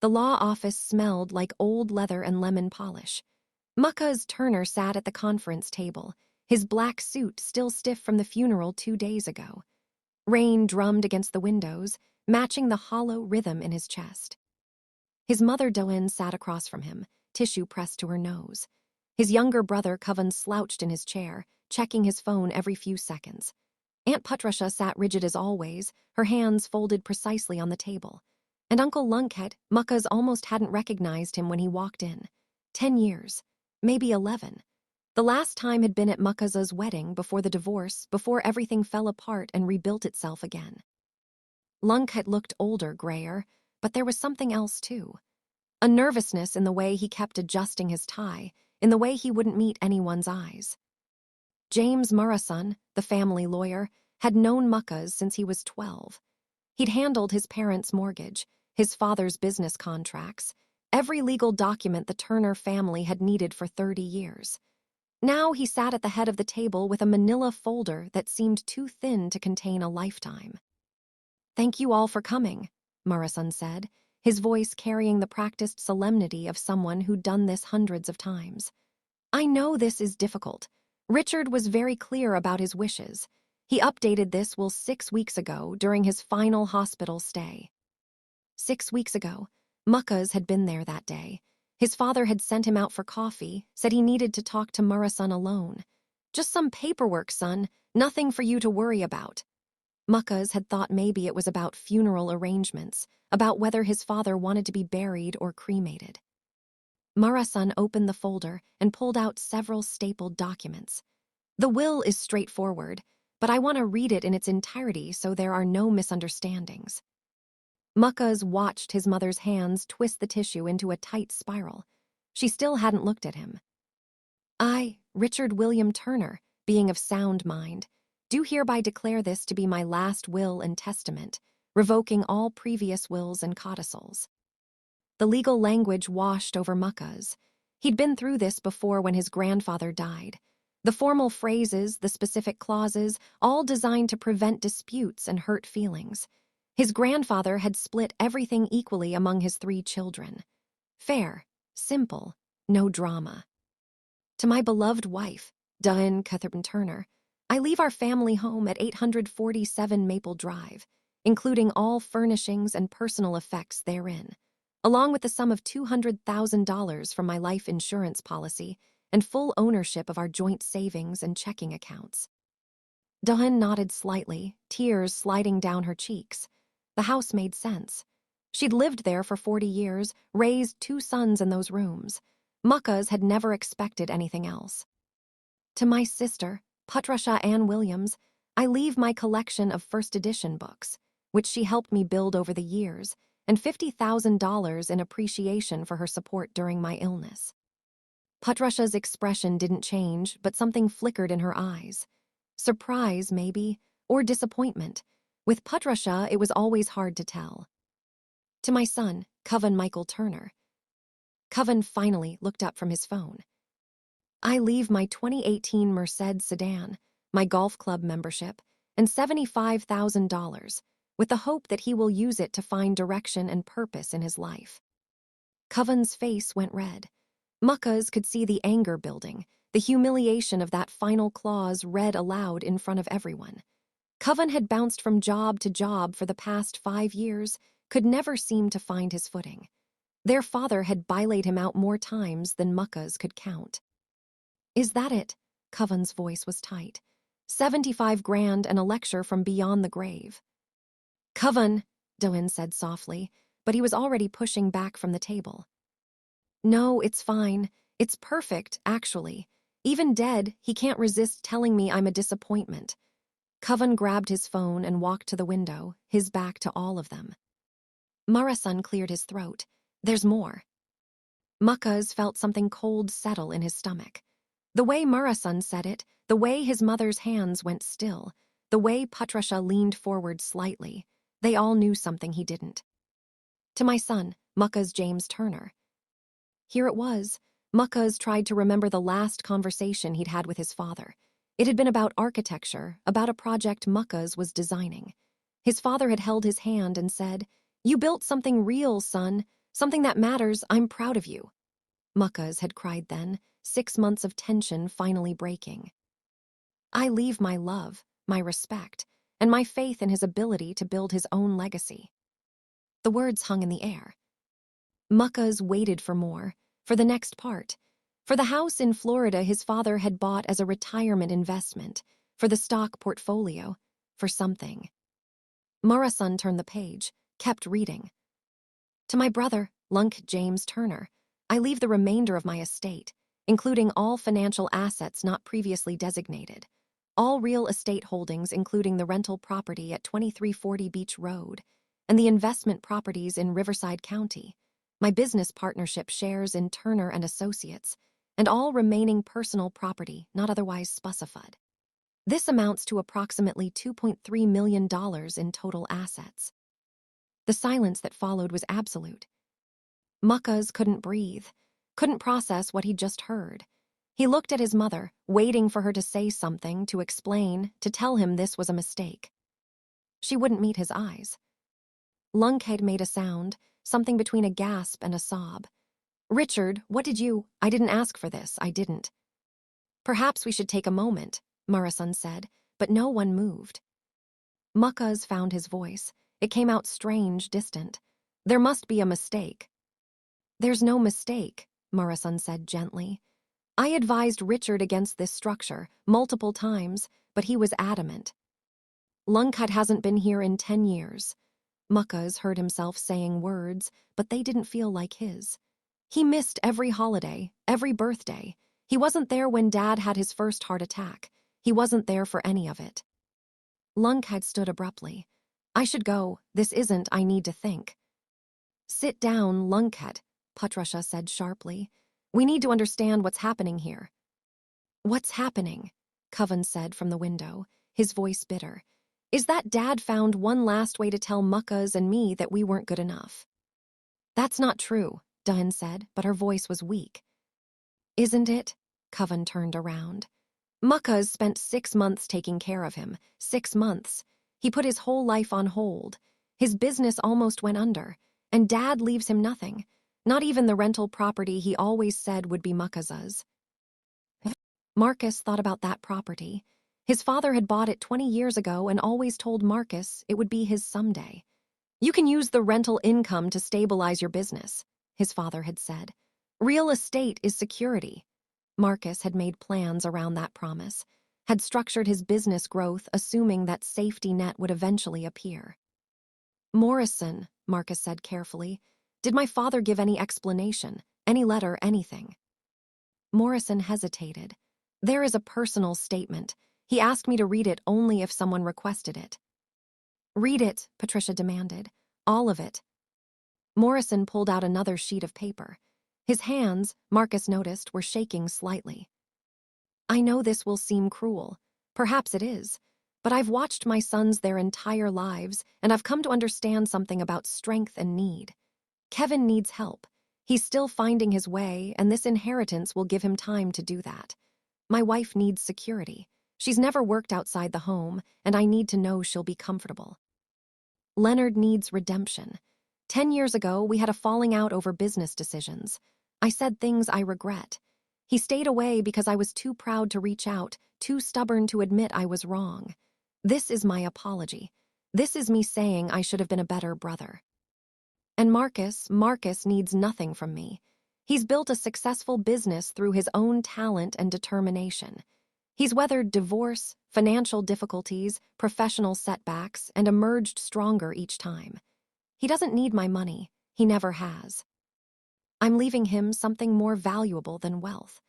The law office smelled like old leather and lemon polish. Mucka's Turner sat at the conference table, his black suit still stiff from the funeral 2 days ago. Rain drummed against the windows, matching the hollow rhythm in his chest. His mother Doan sat across from him, tissue pressed to her nose. His younger brother Coven slouched in his chair, checking his phone every few seconds. Aunt Patricia sat rigid as always, her hands folded precisely on the table. And Uncle Lunkhead, Mucka's almost hadn't recognized him when he walked in. 10 years, maybe 11. The last time had been at Mucka's wedding, before the divorce, before everything fell apart and rebuilt itself again. Lunkhead looked older, grayer, but there was something else too. A nervousness in the way he kept adjusting his tie, in the way he wouldn't meet anyone's eyes. James Murrison, the family lawyer, had known Mucka's since he was 12. He'd handled his parents' mortgage, his father's business contracts, every legal document the Turner family had needed for 30 years. Now he sat at the head of the table with a manila folder that seemed too thin to contain a lifetime. "Thank you all for coming," Murrison said, his voice carrying the practiced solemnity of someone who'd done this hundreds of times. "I know this is difficult. Richard was very clear about his wishes. He updated this will 6 weeks ago during his final hospital stay." 6 weeks ago, Mucka's had been there that day. His father had sent him out for coffee, said he needed to talk to Murrison alone. "Just some paperwork, son, nothing for you to worry about." Mucka's had thought maybe it was about funeral arrangements, about whether his father wanted to be buried or cremated. Murrison opened the folder and pulled out several stapled documents. "The will is straightforward, but I want to read it in its entirety so there are no misunderstandings." Mucka's watched his mother's hands twist the tissue into a tight spiral. She still hadn't looked at him. "I, Richard William Turner, being of sound mind, do hereby declare this to be my last will and testament, revoking all previous wills and codicils." The legal language washed over Mucka's. He'd been through this before when his grandfather died. The formal phrases, the specific clauses, all designed to prevent disputes and hurt feelings. His grandfather had split everything equally among his 3 children. Fair, simple, no drama. "To my beloved wife, Diane Catherine Turner, I leave our family home at 847 Maple Drive, including all furnishings and personal effects therein, along with the sum of $200,000 from my life insurance policy and full ownership of our joint savings and checking accounts." Dawn nodded slightly, tears sliding down her cheeks. The house made sense. She'd lived there for 40 years, raised 2 sons in those rooms. Mucka's had never expected anything else. "To my sister, Patricia Ann Williams, I leave my collection of first edition books, which she helped me build over the years, and $50,000 in appreciation for her support during my illness." Patricia's expression didn't change, but something flickered in her eyes. Surprise, maybe, or disappointment. With Patricia, it was always hard to tell. "To my son, Coven Michael Turner." Coven finally looked up from his phone. "I leave my 2018 Mercedes sedan, my golf club membership, and $75,000, with the hope that he will use it to find direction and purpose in his life." Coven's face went red. Mucka's could see the anger building, the humiliation of that final clause read aloud in front of everyone. Coven had bounced from job to job for the past 5 years, could never seem to find his footing. Their father had bilayed him out more times than Mucka's could count. "Is that it?" Coven's voice was tight. 75 grand and a lecture from beyond the grave. "Coven," Doan said softly, but he was already pushing back from the table. "No, it's fine. It's perfect, actually. Even dead, he can't resist telling me I'm a disappointment." Coven grabbed his phone and walked to the window, his back to all of them. Murrison cleared his throat. "There's more." Mucka's felt something cold settle in his stomach. The way Murrison said it, the way his mother's hands went still, the way Patricia leaned forward slightly, they all knew something he didn't. "To my son, Mucka's James Turner." Here it was. Mucka's tried to remember the last conversation he'd had with his father. It had been about architecture, about a project Mucka's was designing. His father had held his hand and said, "You built something real, son. Something that matters. I'm proud of you. Muckas had cried then, 6 months of tension finally breaking. I leave my love, my respect, and my faith in his ability to build his own legacy. The words hung in the air. Muckas waited for more, for the next part, for the house in Florida his father had bought as a retirement investment, for the stock portfolio, for something. Marasun turned the page, kept reading. To my brother, Lunk James Turner, I leave the remainder of my estate, including all financial assets not previously designated, all real estate holdings including the rental property at 2340 Beach Road, and the investment properties in Riverside County, my business partnership shares in Turner and Associates, and all remaining personal property not otherwise specified. This amounts to approximately $2.3 million in total assets. The silence that followed was absolute. Muckas couldn't breathe, couldn't process what he'd just heard. He looked at his mother, waiting for her to say something, to explain, to tell him this was a mistake. She wouldn't meet his eyes. Lunk had made a sound, something between a gasp and a sob. Richard, what did you— I didn't ask for this, I didn't. Perhaps we should take a moment, Marasun said, but no one moved. Muckas found his voice. It came out strange, distant. There must be a mistake. There's no mistake, Marasun said gently. I advised Richard against this structure multiple times, but he was adamant. Lunkut hasn't been here in 10 years. Muckas heard himself saying words, but they didn't feel like his. He missed every holiday, every birthday. He wasn't there when Dad had his first heart attack. He wasn't there for any of it. Lunk had stood abruptly. I should go. This isn't— I need to think. Sit down, Lunkut, Patrasha said sharply. We need to understand what's happening here. What's happening? Coven said from the window, his voice bitter. Is that Dad found one last way to tell Muckas and me that we weren't good enough. That's not true, Dunn said, but her voice was weak. Isn't it? Coven turned around. Muckas spent 6 months taking care of him. 6 months. He put his whole life on hold. His business almost went under, and Dad leaves him nothing. Not even the rental property he always said would be Muckas's. Marcus thought about that property. His father had bought it 20 years ago and always told Marcus it would be his someday. You can use the rental income to stabilize your business, his father had said. Real estate is security. Marcus had made plans around that promise, had structured his business growth assuming that safety net would eventually appear. Morrison, Marcus said carefully, did my father give any explanation, any letter, anything? Morrison hesitated. There is a personal statement. He asked me to read it only if someone requested it. Read it, Patricia demanded. All of it. Morrison pulled out another sheet of paper. His hands, Marcus noticed, were shaking slightly. I know this will seem cruel. Perhaps it is. But I've watched my sons their entire lives, and I've come to understand something about strength and need. Kevin needs help. He's still finding his way, and this inheritance will give him time to do that. My wife needs security. She's never worked outside the home, and I need to know she'll be comfortable. Leonard needs redemption. 10 years ago, we had a falling out over business decisions. I said things I regret. He stayed away because I was too proud to reach out, too stubborn to admit I was wrong. This is my apology. This is me saying I should have been a better brother. And Marcus needs nothing from me. He's built a successful business through his own talent and determination. He's weathered divorce, financial difficulties, professional setbacks, and emerged stronger each time. He doesn't need my money. He never has. I'm leaving him something more valuable than wealth.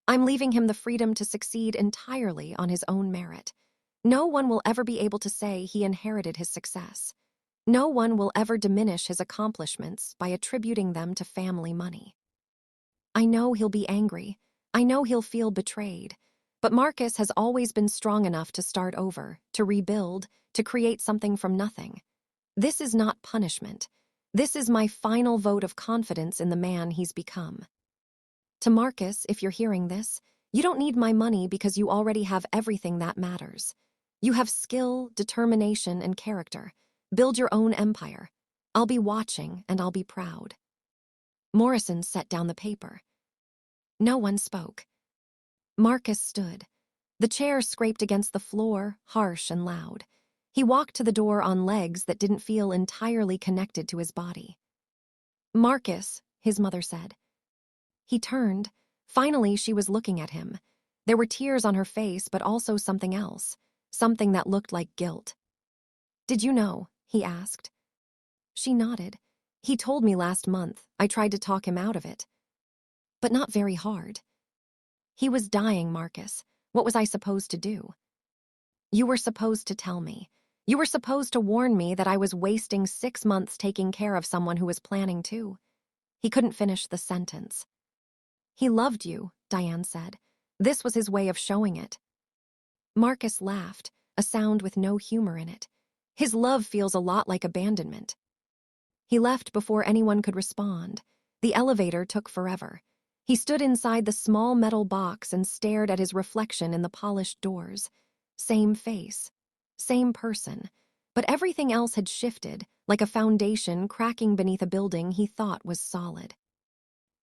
I'm leaving him the freedom to succeed entirely on his own merit. No one will ever be able to say he inherited his success. No one will ever diminish his accomplishments by attributing them to family money. I know he'll be angry. I know he'll feel betrayed. But Marcus has always been strong enough to start over, to rebuild, to create something from nothing. This is not punishment. This is my final vote of confidence in the man he's become. To Marcus, if you're hearing this, you don't need my money because you already have everything that matters. You have skill, determination, and character. Build your own empire. I'll be watching and I'll be proud. Morrison set down the paper. No one spoke. Marcus stood. The chair scraped against the floor, harsh and loud. He walked to the door on legs that didn't feel entirely connected to his body. "Marcus," his mother said. He turned. Finally, she was looking at him. There were tears on her face, but also something else, something that looked like guilt. "Did you know?" he asked. She nodded. "He told me last month. I tried to talk him out of it. But not very hard." "He was dying, Marcus. What was I supposed to do?" "You were supposed to tell me. You were supposed to warn me that I was wasting 6 months taking care of someone who was planning to." He couldn't finish the sentence. "He loved you," Diane said. This was his way of showing it. Marcus laughed, a sound with no humor in it. "His love feels a lot like abandonment." He left before anyone could respond. The elevator took forever. He stood inside the small metal box and stared at his reflection in the polished doors. Same face, same person, but everything else had shifted, like a foundation cracking beneath a building he thought was solid.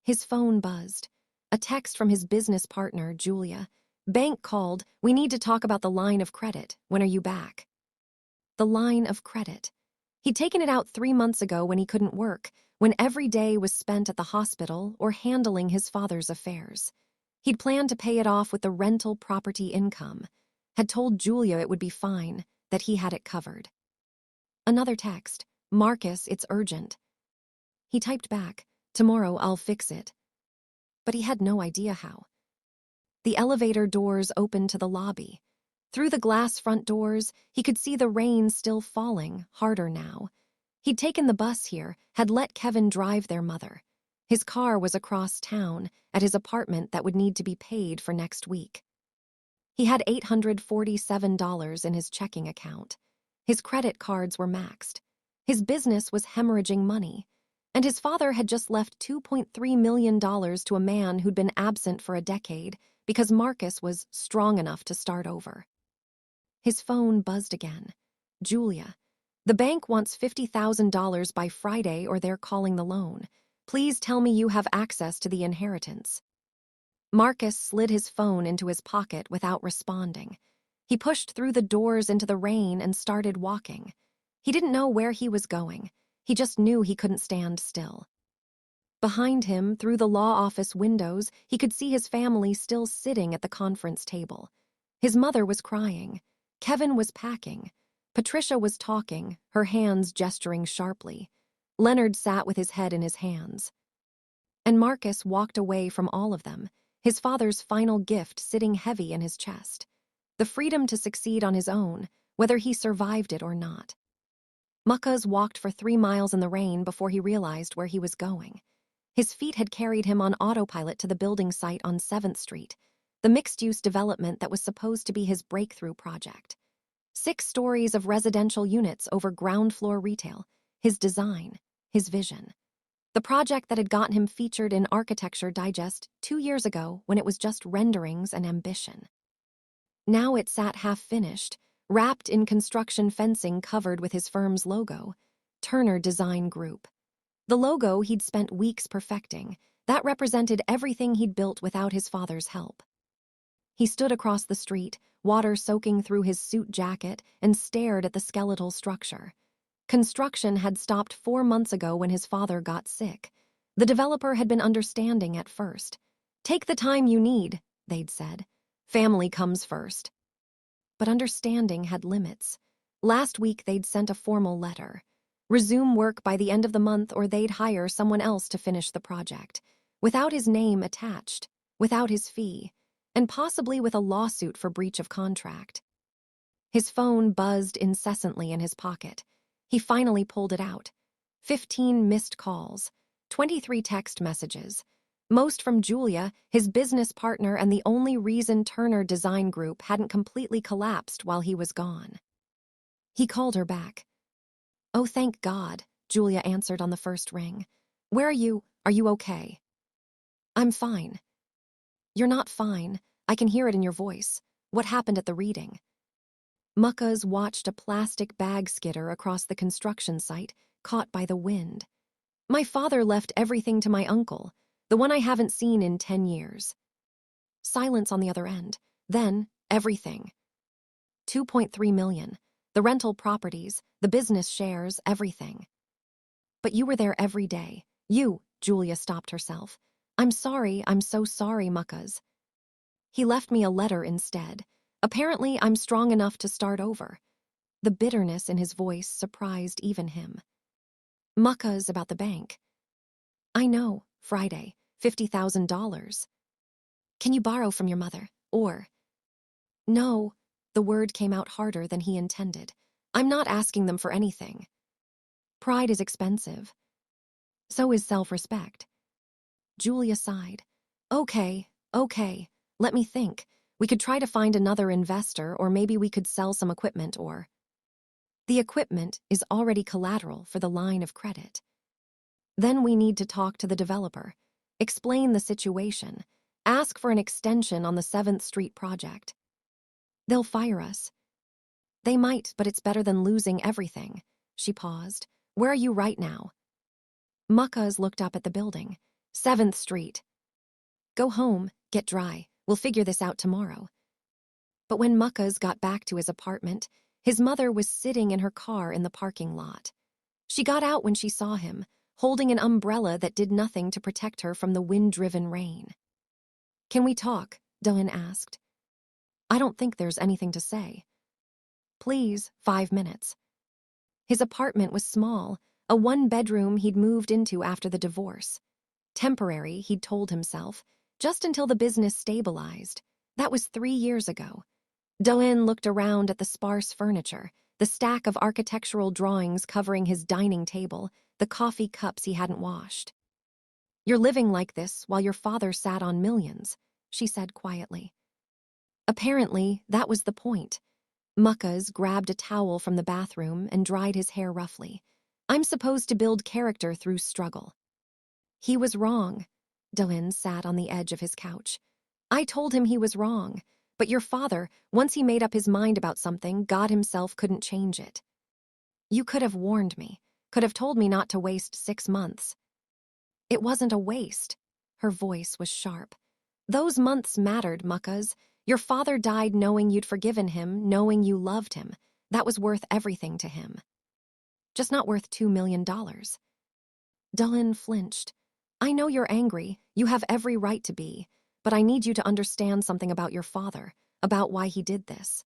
His phone buzzed. A text from his business partner, Julia. "Bank called. We need to talk about the line of credit. When are you back?" The line of credit. He'd taken it out 3 months ago when he couldn't work, when every day was spent at the hospital or handling his father's affairs. He'd planned to pay it off with the rental property income. Had told Julia it would be fine, that he had it covered. Another text. "Marcus, it's urgent." He typed back, "Tomorrow I'll fix it." But he had no idea how. The elevator doors opened to the lobby. Through the glass front doors, he could see the rain still falling, harder now. He'd taken the bus here, had let Kevin drive their mother. His car was across town, at his apartment that would need to be paid for next week. He had $847 in his checking account. His credit cards were maxed. His business was hemorrhaging money. And his father had just left $2.3 million to a man who'd been absent for a decade because Marcus was strong enough to start over. His phone buzzed again. Julia. "The bank wants $50,000 by Friday or they're calling the loan. Please tell me you have access to the inheritance." Marcus slid his phone into his pocket without responding. He pushed through the doors into the rain and started walking. He didn't know where he was going. He just knew he couldn't stand still. Behind him, through the law office windows, he could see his family still sitting at the conference table. His mother was crying. Kevin was packing. Patricia was talking, her hands gesturing sharply. Leonard sat with his head in his hands. And Marcus walked away from all of them, his father's final gift sitting heavy in his chest. The freedom to succeed on his own, whether he survived it or not. Marcus walked for 3 miles in the rain before he realized where he was going. His feet had carried him on autopilot to the building site on 7th Street, the mixed-use development that was supposed to be his breakthrough project. 6 stories of residential units over ground-floor retail, his design, his vision. The project that had gotten him featured in Architecture Digest 2 years ago when it was just renderings and ambition. Now it sat half-finished, wrapped in construction fencing covered with his firm's logo, Turner Design Group. The logo he'd spent weeks perfecting, that represented everything he'd built without his father's help. He stood across the street, water soaking through his suit jacket, and stared at the skeletal structure. Construction had stopped 4 months ago when his father got sick. The developer had been understanding at first. "Take the time you need," they'd said. "Family comes first." But understanding had limits. Last week they'd sent a formal letter. Resume work by the end of the month or they'd hire someone else to finish the project, without his name attached, without his fee, and possibly with a lawsuit for breach of contract. His phone buzzed incessantly in his pocket. He finally pulled it out. 15 missed calls, 23 text messages, most from Julia, his business partner and the only reason Turner Design Group hadn't completely collapsed while he was gone. He called her back. "Oh, thank God," Julia answered on the first ring. "Where are you? Are you okay?" "I'm fine." "You're not fine. I can hear it in your voice. What happened at the reading?" Marcus watched a plastic bag skitter across the construction site, caught by the wind. My father left everything to my uncle, the one I haven't seen in 10 years. Silence on the other end. Then, everything. 2.3 million. The rental properties, the business shares, everything. But you were there every day. Julia stopped herself. I'm so sorry, Muckas. He left me a letter instead. Apparently, I'm strong enough to start over. The bitterness in his voice surprised even him. Muckas about the bank. I know, Friday, $50,000. Can you borrow from your mother? Or... No, the word came out harder than he intended. I'm not asking them for anything. Pride is expensive. So is self-respect. Julia sighed. Okay, let me think. We could try to find another investor, or maybe we could sell some equipment, or... The equipment is already collateral for the line of credit. Then we need to talk to the developer, explain the situation, ask for an extension on the 7th Street project. They'll fire us. They might, but it's better than losing everything. She paused. Where are you right now? Muckas looked up at the building. 7th Street. Go home, get dry. We'll figure this out tomorrow. But when Muckas got back to his apartment, his mother was sitting in her car in the parking lot. She got out when she saw him, holding an umbrella that did nothing to protect her from the wind-driven rain. Can we talk? Dylan asked. I don't think there's anything to say. Please, 5 minutes. His apartment was small, a one-bedroom he'd moved into after the divorce. Temporary, he'd told himself, just until the business stabilized. That was 3 years ago. Dylan looked around at the sparse furniture, the stack of architectural drawings covering his dining table, the coffee cups he hadn't washed. You're living like this while your father sat on millions, she said quietly. Apparently, that was the point. Muckas grabbed a towel from the bathroom and dried his hair roughly. I'm supposed to build character through struggle. He was wrong. Dylan sat on the edge of his couch. I told him he was wrong, but your father, once he made up his mind about something, God himself couldn't change it. You could have warned me, could have told me not to waste 6 months. It wasn't a waste. Her voice was sharp. Those months mattered, Muckas. Your father died knowing you'd forgiven him, knowing you loved him. That was worth everything to him. Just not worth $2 million. Dylan flinched. I know you're angry. You have every right to be. But I need you to understand something about your father, about why he did this.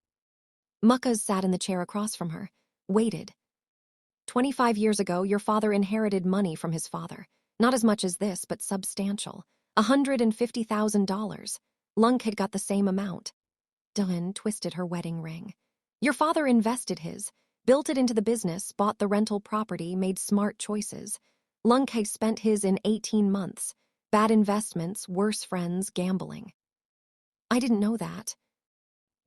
Muckas sat in the chair across from her, waited. 25 years ago, your father inherited money from his father. Not as much as this, but substantial. $150,000. Lunk had got the same amount. Dylan twisted her wedding ring. Your father invested his, built it into the business, bought the rental property, made smart choices. Lunk had spent his in 18 months. Bad investments, worse friends, gambling. I didn't know that.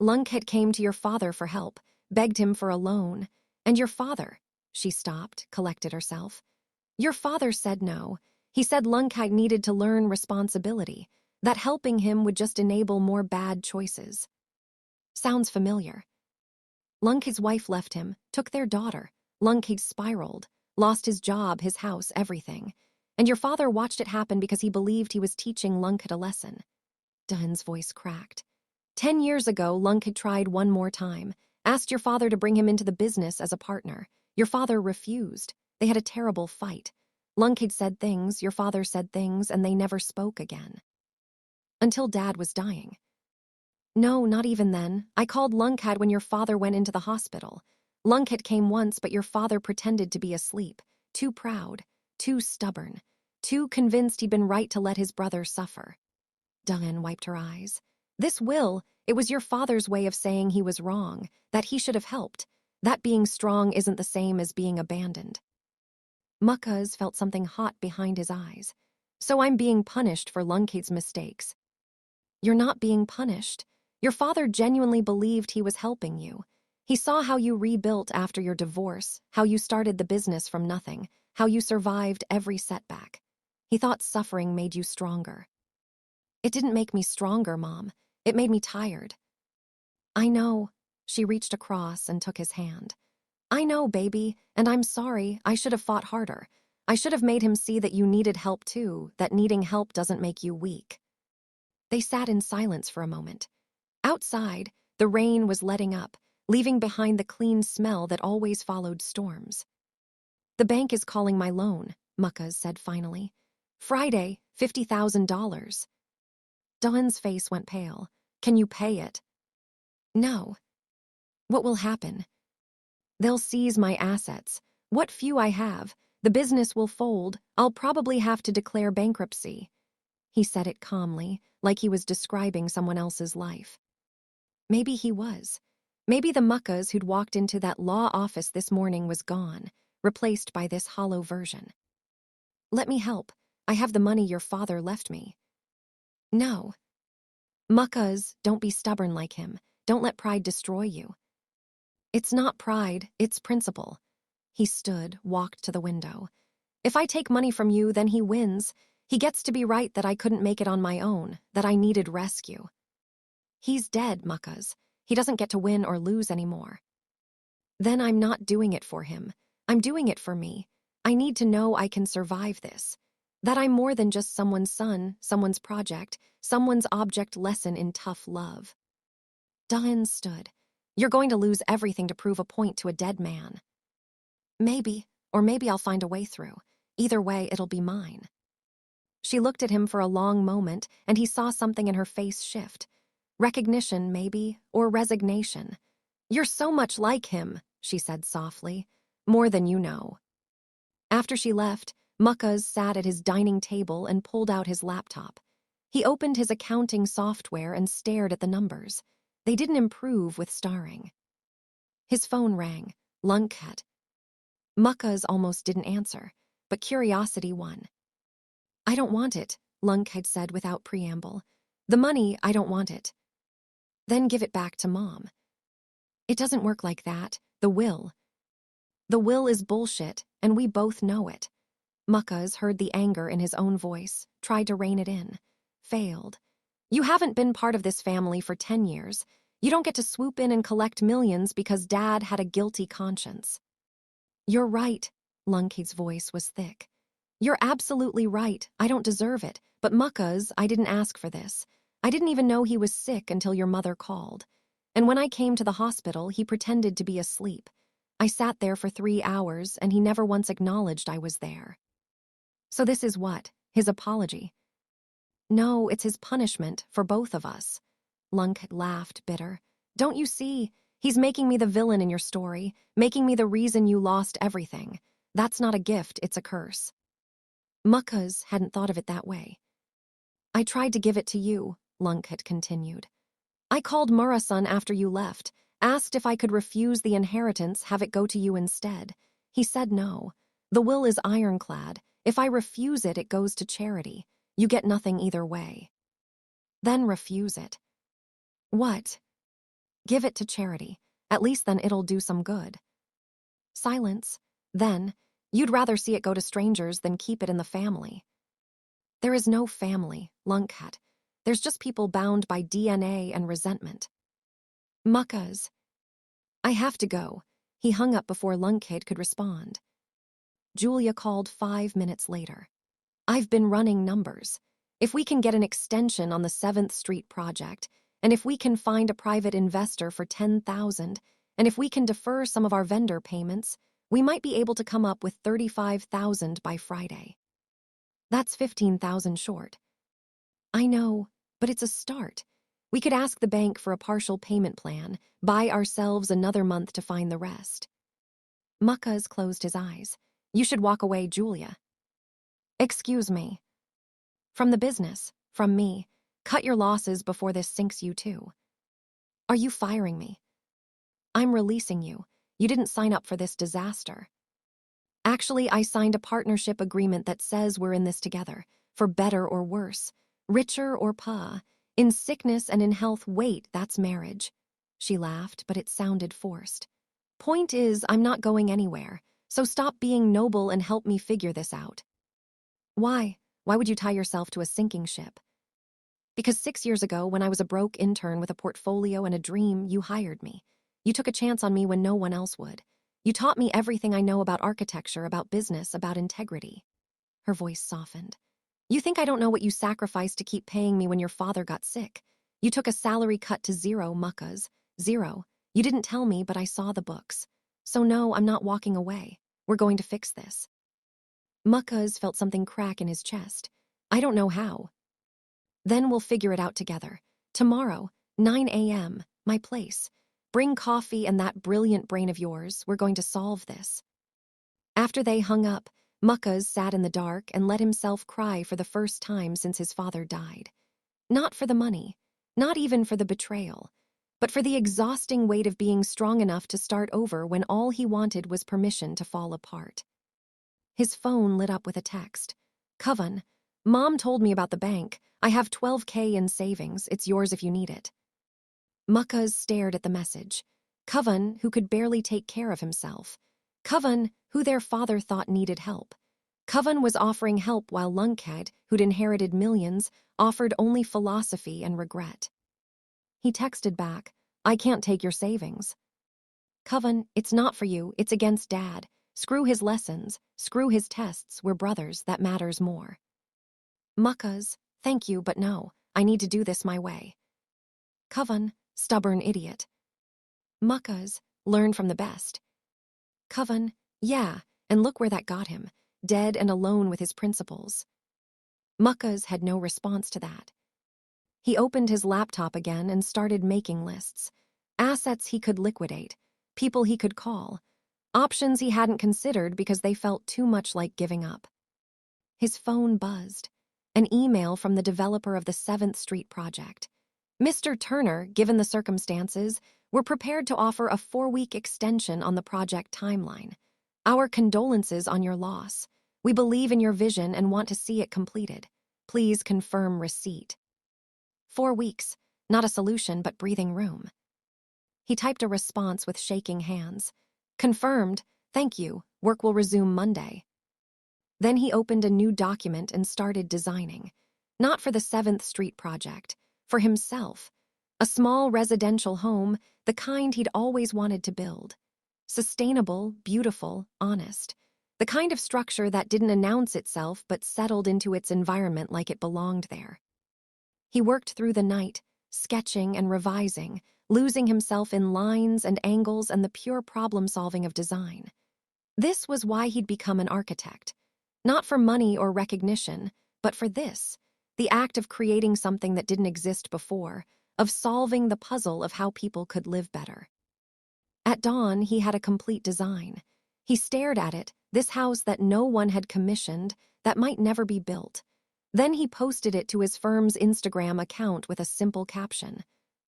Lunk had came to your father for help, begged him for a loan. And your father, she stopped, collected herself. Your father said no. He said Lunkheim needed to learn responsibility, that helping him would just enable more bad choices. Sounds familiar. Lunkheim's wife left him, took their daughter. Lunkheim spiraled, lost his job, his house, everything. And your father watched it happen because he believed he was teaching Lunkheim a lesson. Dunn's voice cracked. 10 years ago, Lunkheim tried one more time, asked your father to bring him into the business as a partner. Your father refused. They had a terrible fight. Lunkheim said things, your father said things, and they never spoke again. Until Dad was dying. No, not even then. I called Lunkheim when your father went into the hospital. Lunkheim came once, but your father pretended to be asleep. Too proud, too stubborn, too convinced he'd been right to let his brother suffer. Dun wiped her eyes. It was your father's way of saying he was wrong, that he should have helped. That being strong isn't the same as being abandoned. Muckas felt something hot behind his eyes. So I'm being punished for Lunkheim's mistakes. You're not being punished. Your father genuinely believed he was helping you. He saw how you rebuilt after your divorce, how you started the business from nothing, how you survived every setback. He thought suffering made you stronger. It didn't make me stronger, Mom. It made me tired. I know. She reached across and took his hand. I know, baby, and I'm sorry. I should have fought harder. I should have made him see that you needed help too, that needing help doesn't make you weak. They sat in silence for a moment. Outside, the rain was letting up, leaving behind the clean smell that always followed storms. The bank is calling my loan, Muckas said finally. Friday, $50,000. Dawn's face went pale. Can you pay it? No. What will happen? They'll seize my assets. What few I have. The business will fold. I'll probably have to declare bankruptcy. He said it calmly, like he was describing someone else's life. Maybe he was. Maybe the Muckas who'd walked into that law office this morning was gone, replaced by this hollow version. Let me help. I have the money your father left me. No. Muckas, don't be stubborn like him. Don't let pride destroy you. It's not pride, it's principle. He stood, walked to the window. If I take money from you, then he wins. He gets to be right that I couldn't make it on my own, that I needed rescue. He's dead, Muckas. He doesn't get to win or lose anymore. Then I'm not doing it for him. I'm doing it for me. I need to know I can survive this. That I'm more than just someone's son, someone's project, someone's object lesson in tough love. Dawn stood. You're going to lose everything to prove a point to a dead man. Maybe, or maybe I'll find a way through. Either way, it'll be mine. She looked at him for a long moment, and he saw something in her face shift. Recognition, maybe, or resignation. You're so much like him, she said softly. More than you know. After she left, Muckas sat at his dining table and pulled out his laptop. He opened his accounting software and stared at the numbers. They didn't improve with starring. His phone rang. Lunkhead. Muckas almost didn't answer, but curiosity won. I don't want it, Lunkhead said without preamble. The money, I don't want it. Then give it back to Mom. It doesn't work like that. The will. The will is bullshit, and we both know it. Muckas heard the anger in his own voice, tried to rein it in. Failed. You haven't been part of this family for 10 years. You don't get to swoop in and collect millions because Dad had a guilty conscience. You're right, Lunkhead's voice was thick. You're absolutely right. I don't deserve it. But Muckas, I didn't ask for this. I didn't even know he was sick until your mother called. And when I came to the hospital, he pretended to be asleep. I sat there for 3 hours, and he never once acknowledged I was there. So this is what? His apology? No, it's his punishment for both of us. Lunkhead laughed, bitter. Don't you see? He's making me the villain in your story, making me the reason you lost everything. That's not a gift, it's a curse. Muckas hadn't thought of it that way. I tried to give it to you, Lunkhead continued. I called Murasan after you left, asked if I could refuse the inheritance, have it go to you instead. He said no. The will is ironclad. If I refuse it, it goes to charity. You get nothing either way. Then refuse it. What? Give it to charity. At least then it'll do some good. Silence. Then, you'd rather see it go to strangers than keep it in the family. There is no family, Lunkhead. There's just people bound by DNA and resentment. Muckas. I have to go. He hung up before Lunkhead could respond. Julia called 5 minutes later. I've been running numbers. If we can get an extension on the 7th Street project, and if we can find a private investor for $10,000, and if we can defer some of our vendor payments, we might be able to come up with $35,000 by Friday. That's $15,000 short. I know, but it's a start. We could ask the bank for a partial payment plan, buy ourselves another month to find the rest. Muckas closed his eyes. You should walk away, Julia. Excuse me. From the business, from me. Cut your losses before this sinks you too. Are you firing me? I'm releasing you. You didn't sign up for this disaster. Actually, I signed a partnership agreement that says we're in this together, for better or worse, richer or poorer, in sickness and in health. Wait, that's marriage. She laughed, but it sounded forced. Point is, I'm not going anywhere, so stop being noble and help me figure this out. Why? Why would you tie yourself to a sinking ship? Because 6 years ago, when I was a broke intern with a portfolio and a dream, you hired me. You took a chance on me when no one else would. You taught me everything I know about architecture, about business, about integrity." Her voice softened. "You think I don't know what you sacrificed to keep paying me when your father got sick? You took a salary cut to zero, muckas. Zero. You didn't tell me, but I saw the books. So no, I'm not walking away. We're going to fix this." Muckas felt something crack in his chest. "I don't know how." "Then we'll figure it out together. Tomorrow, 9 a.m., my place. Bring coffee and that brilliant brain of yours. We're going to solve this." After they hung up, Muckas sat in the dark and let himself cry for the first time since his father died. Not for the money, not even for the betrayal, but for the exhausting weight of being strong enough to start over when all he wanted was permission to fall apart. His phone lit up with a text. "Coven, Mom told me about the bank. I have $12K in savings. It's yours if you need it." Muckas stared at the message. Coven, who could barely take care of himself. Coven, who their father thought needed help. Coven was offering help while Lunkhead, who'd inherited millions, offered only philosophy and regret. He texted back, "I can't take your savings." "Coven, it's not for you. It's against Dad. Screw his lessons. Screw his tests. We're brothers. That matters more." Muckas, "Thank you, but no. I need to do this my way." Coven, "Stubborn idiot." Muckas, "Learn from the best." Coven, "Yeah, and look where that got him. Dead and alone with his principles." Muckas had no response to that. He opened his laptop again and started making lists. Assets he could liquidate, people he could call, options he hadn't considered because they felt too much like giving up. His phone buzzed. An email from the developer of the 7th Street project. "Mr. Turner, given the circumstances, we're prepared to offer a 4-week extension on the project timeline. Our condolences on your loss. We believe in your vision and want to see it completed. Please confirm receipt." 4 weeks, not a solution but breathing room. He typed a response with shaking hands. "Confirmed. Thank you. Work will resume Monday." Then he opened a new document and started designing. Not for the 7th Street project, for himself. A small residential home, the kind he'd always wanted to build. Sustainable, beautiful, honest. The kind of structure that didn't announce itself but settled into its environment like it belonged there. He worked through the night, sketching and revising, losing himself in lines and angles and the pure problem-solving of design. This was why he'd become an architect. Not for money or recognition, but for this, the act of creating something that didn't exist before, of solving the puzzle of how people could live better. At dawn, he had a complete design. He stared at it, this house that no one had commissioned, that might never be built. Then he posted it to his firm's Instagram account with a simple caption,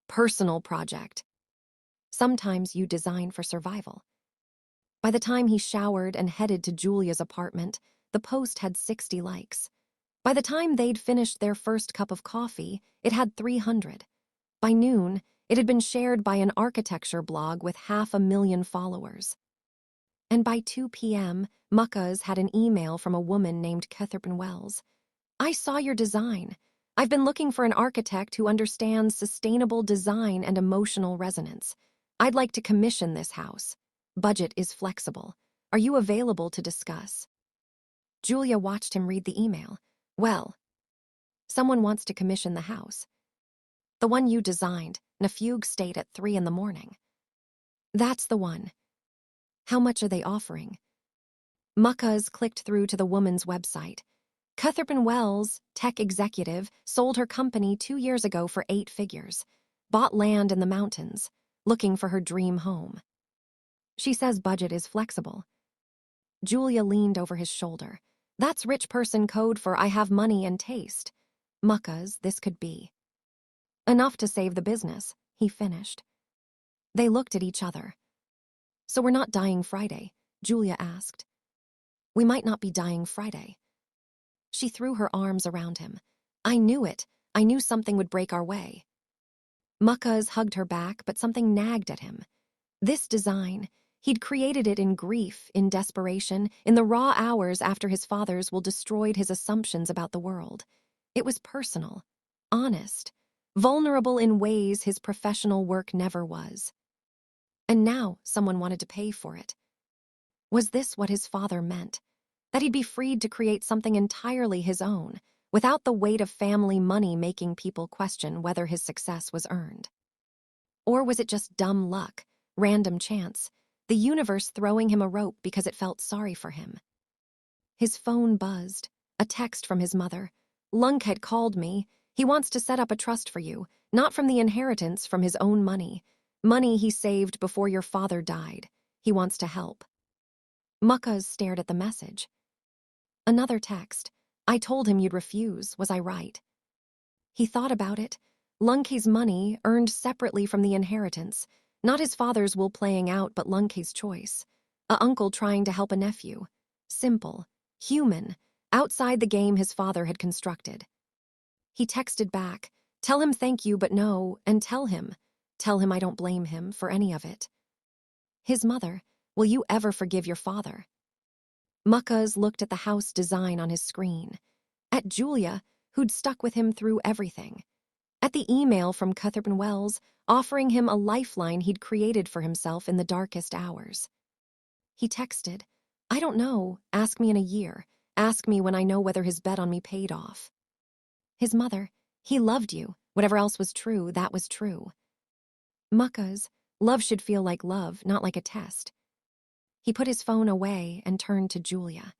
"Personal project. Sometimes you design for survival." By the time he showered and headed to Julia's apartment, the post had 60 likes. By the time they'd finished their first cup of coffee, it had 300. By noon, it had been shared by an architecture blog with 500,000 followers. And by 2 p.m., Muckas had an email from a woman named Catherine Wells. "I saw your design. I've been looking for an architect who understands sustainable design and emotional resonance. I'd like to commission this house. Budget is flexible. Are you available to discuss?" Julia watched him read the email. "Well, someone wants to commission the house. The one you designed, in a fugue state at 3 in the morning." "That's the one. How much are they offering?" Muckas clicked through to the woman's website. Catherine Wells, tech executive, sold her company 2 years ago for 8 figures. Bought land in the mountains, looking for her dream home. She says budget is flexible. Julia leaned over his shoulder. That's rich person code for "I have money and taste." Muckas, this could be. "Enough to save the business," he finished. They looked at each other. "So we're not dying Friday?" Julia asked. "We might not be dying Friday." She threw her arms around him. "I knew it. I knew something would break our way." Muckas hugged her back, but something nagged at him. This design, he'd created it in grief, in desperation, in the raw hours after his father's will destroyed his assumptions about the world. It was personal, honest, vulnerable in ways his professional work never was. And now someone wanted to pay for it. Was this what his father meant? That he'd be freed to create something entirely his own, without the weight of family money making people question whether his success was earned? Or was it just dumb luck, random chance, the universe throwing him a rope because it felt sorry for him? His phone buzzed. A text from his mother. "Lunk had called me. He wants to set up a trust for you, not from the inheritance, from his own money. Money he saved before your father died. He wants to help." Muckas stared at the message. Another text. "I told him you'd refuse. Was I right?" He thought about it. Lunke's money, earned separately from the inheritance. Not his father's will playing out, but Lunke's choice. A uncle trying to help a nephew. Simple. Human. Outside the game his father had constructed. He texted back, "Tell him thank you, but no, and tell him I don't blame him for any of it." His mother, "Will you ever forgive your father?" Muckas looked at the house design on his screen. At Julia, who'd stuck with him through everything. At the email from Cuthbert Wells, offering him a lifeline he'd created for himself in the darkest hours. He texted, "I don't know. Ask me in a year. Ask me when I know whether his bet on me paid off." His mother, "He loved you. Whatever else was true, that was true." Muckas, "Love should feel like love, not like a test." He put his phone away and turned to Julia.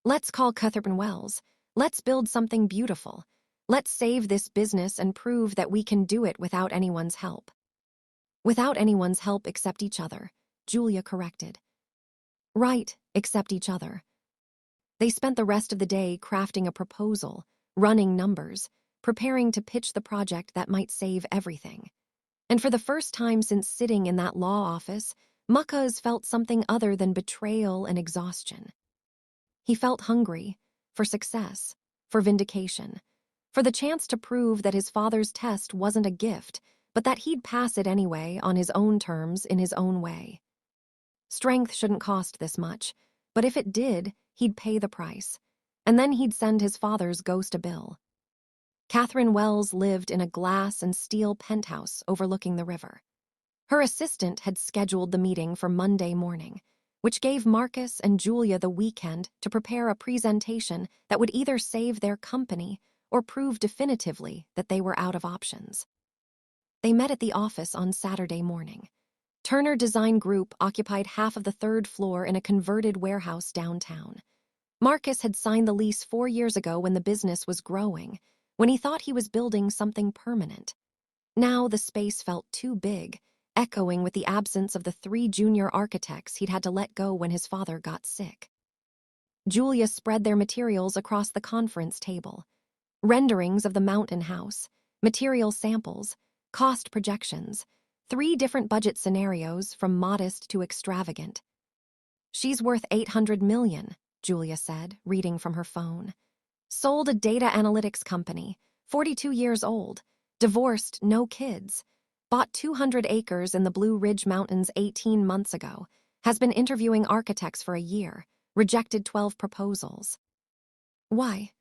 "Let's call Cuthbert Wells. Let's build something beautiful. Let's save this business and prove that we can do it without anyone's help." "Without anyone's help except each other," Julia corrected. "Right, except each other." They spent the rest of the day crafting a proposal, running numbers, preparing to pitch the project that might save everything. And for the first time since sitting in that law office, Muckas felt something other than betrayal and exhaustion. He felt hungry, for success, for vindication, for the chance to prove that his father's test wasn't a gift, but that he'd pass it anyway, on his own terms, in his own way. Strength shouldn't cost this much, but if it did, he'd pay the price. And then he'd send his father's ghost a bill. Catherine Wells lived in a glass and steel penthouse overlooking the river. Her assistant had scheduled the meeting for Monday morning, which gave Marcus and Julia the weekend to prepare a presentation that would either save their company or prove definitively that they were out of options. They met at the office on Saturday morning. Turner Design Group occupied half of the third floor in a converted warehouse downtown. Marcus had signed the lease 4 years ago when the business was growing, when he thought he was building something permanent. Now the space felt too big, echoing with the absence of the 3 junior architects he'd had to let go when his father got sick. Julia spread their materials across the conference table. Renderings of the mountain house, material samples, cost projections, 3 different budget scenarios from modest to extravagant. "She's worth $800 million, Julia said, reading from her phone. "Sold a data analytics company, 42 years old, divorced, no kids, bought 200 acres in the Blue Ridge Mountains 18 months ago, has been interviewing architects for a year, rejected 12 proposals." "Why?"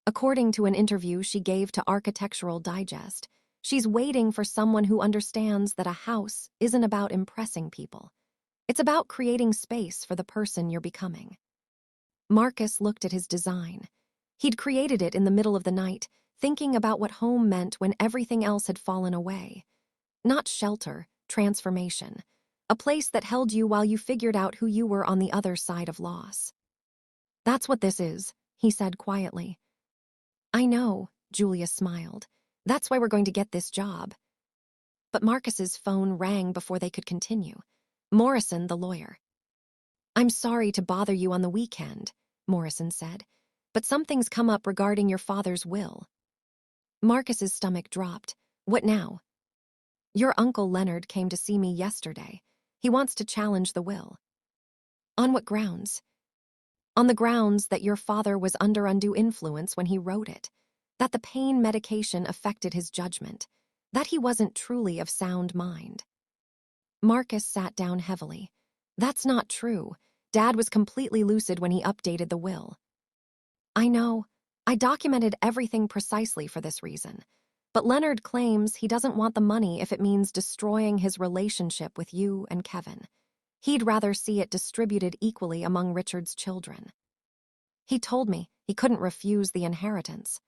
According to an interview she gave to Architectural Digest, she's waiting for someone who understands that a house isn't about impressing people. It's about creating space for the person you're becoming. Marcus looked at his design. He'd created it in the middle of the night, thinking about what home meant when everything else had fallen away. Not shelter, transformation. A place that held you while you figured out who you were on the other side of loss. "That's what this is," he said quietly. "I know," Julia smiled. "That's why we're going to get this job." But Marcus's phone rang before they could continue. Morrison, the lawyer. "I'm sorry to bother you on the weekend," Morrison said, "but something's come up regarding your father's will." Marcus's stomach dropped. "What now?" "Your uncle Leonard came to see me yesterday. He wants to challenge the will." "On what grounds?" "On the grounds that your father was under undue influence when he wrote it, that the pain medication affected his judgment, that he wasn't truly of sound mind." Marcus sat down heavily. "That's not true. Dad was completely lucid when he updated the will." "I know. I documented everything precisely for this reason. But Leonard claims he doesn't want the money if it means destroying his relationship with you and Kevin. He'd rather see it distributed equally among Richard's children. He told me he couldn't refuse the inheritance.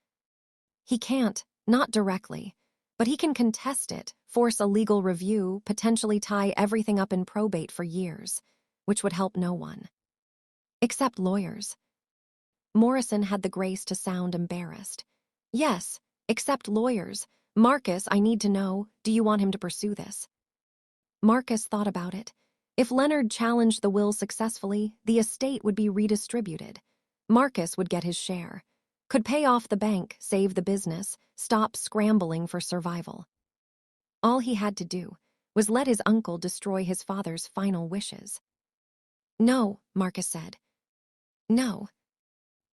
He can't, not directly, but he can contest it, force a legal review, potentially tie everything up in probate for years, which would help no one. Except lawyers. Morrison had the grace to sound embarrassed. Yes, except lawyers. Marcus, I need to know, do you want him to pursue this? Marcus thought about it. If Leonard challenged the will successfully, the estate would be redistributed. Marcus would get his share. Could pay off the bank, save the business, stop scrambling for survival. All he had to do was let his uncle destroy his father's final wishes. No, Marcus said. No.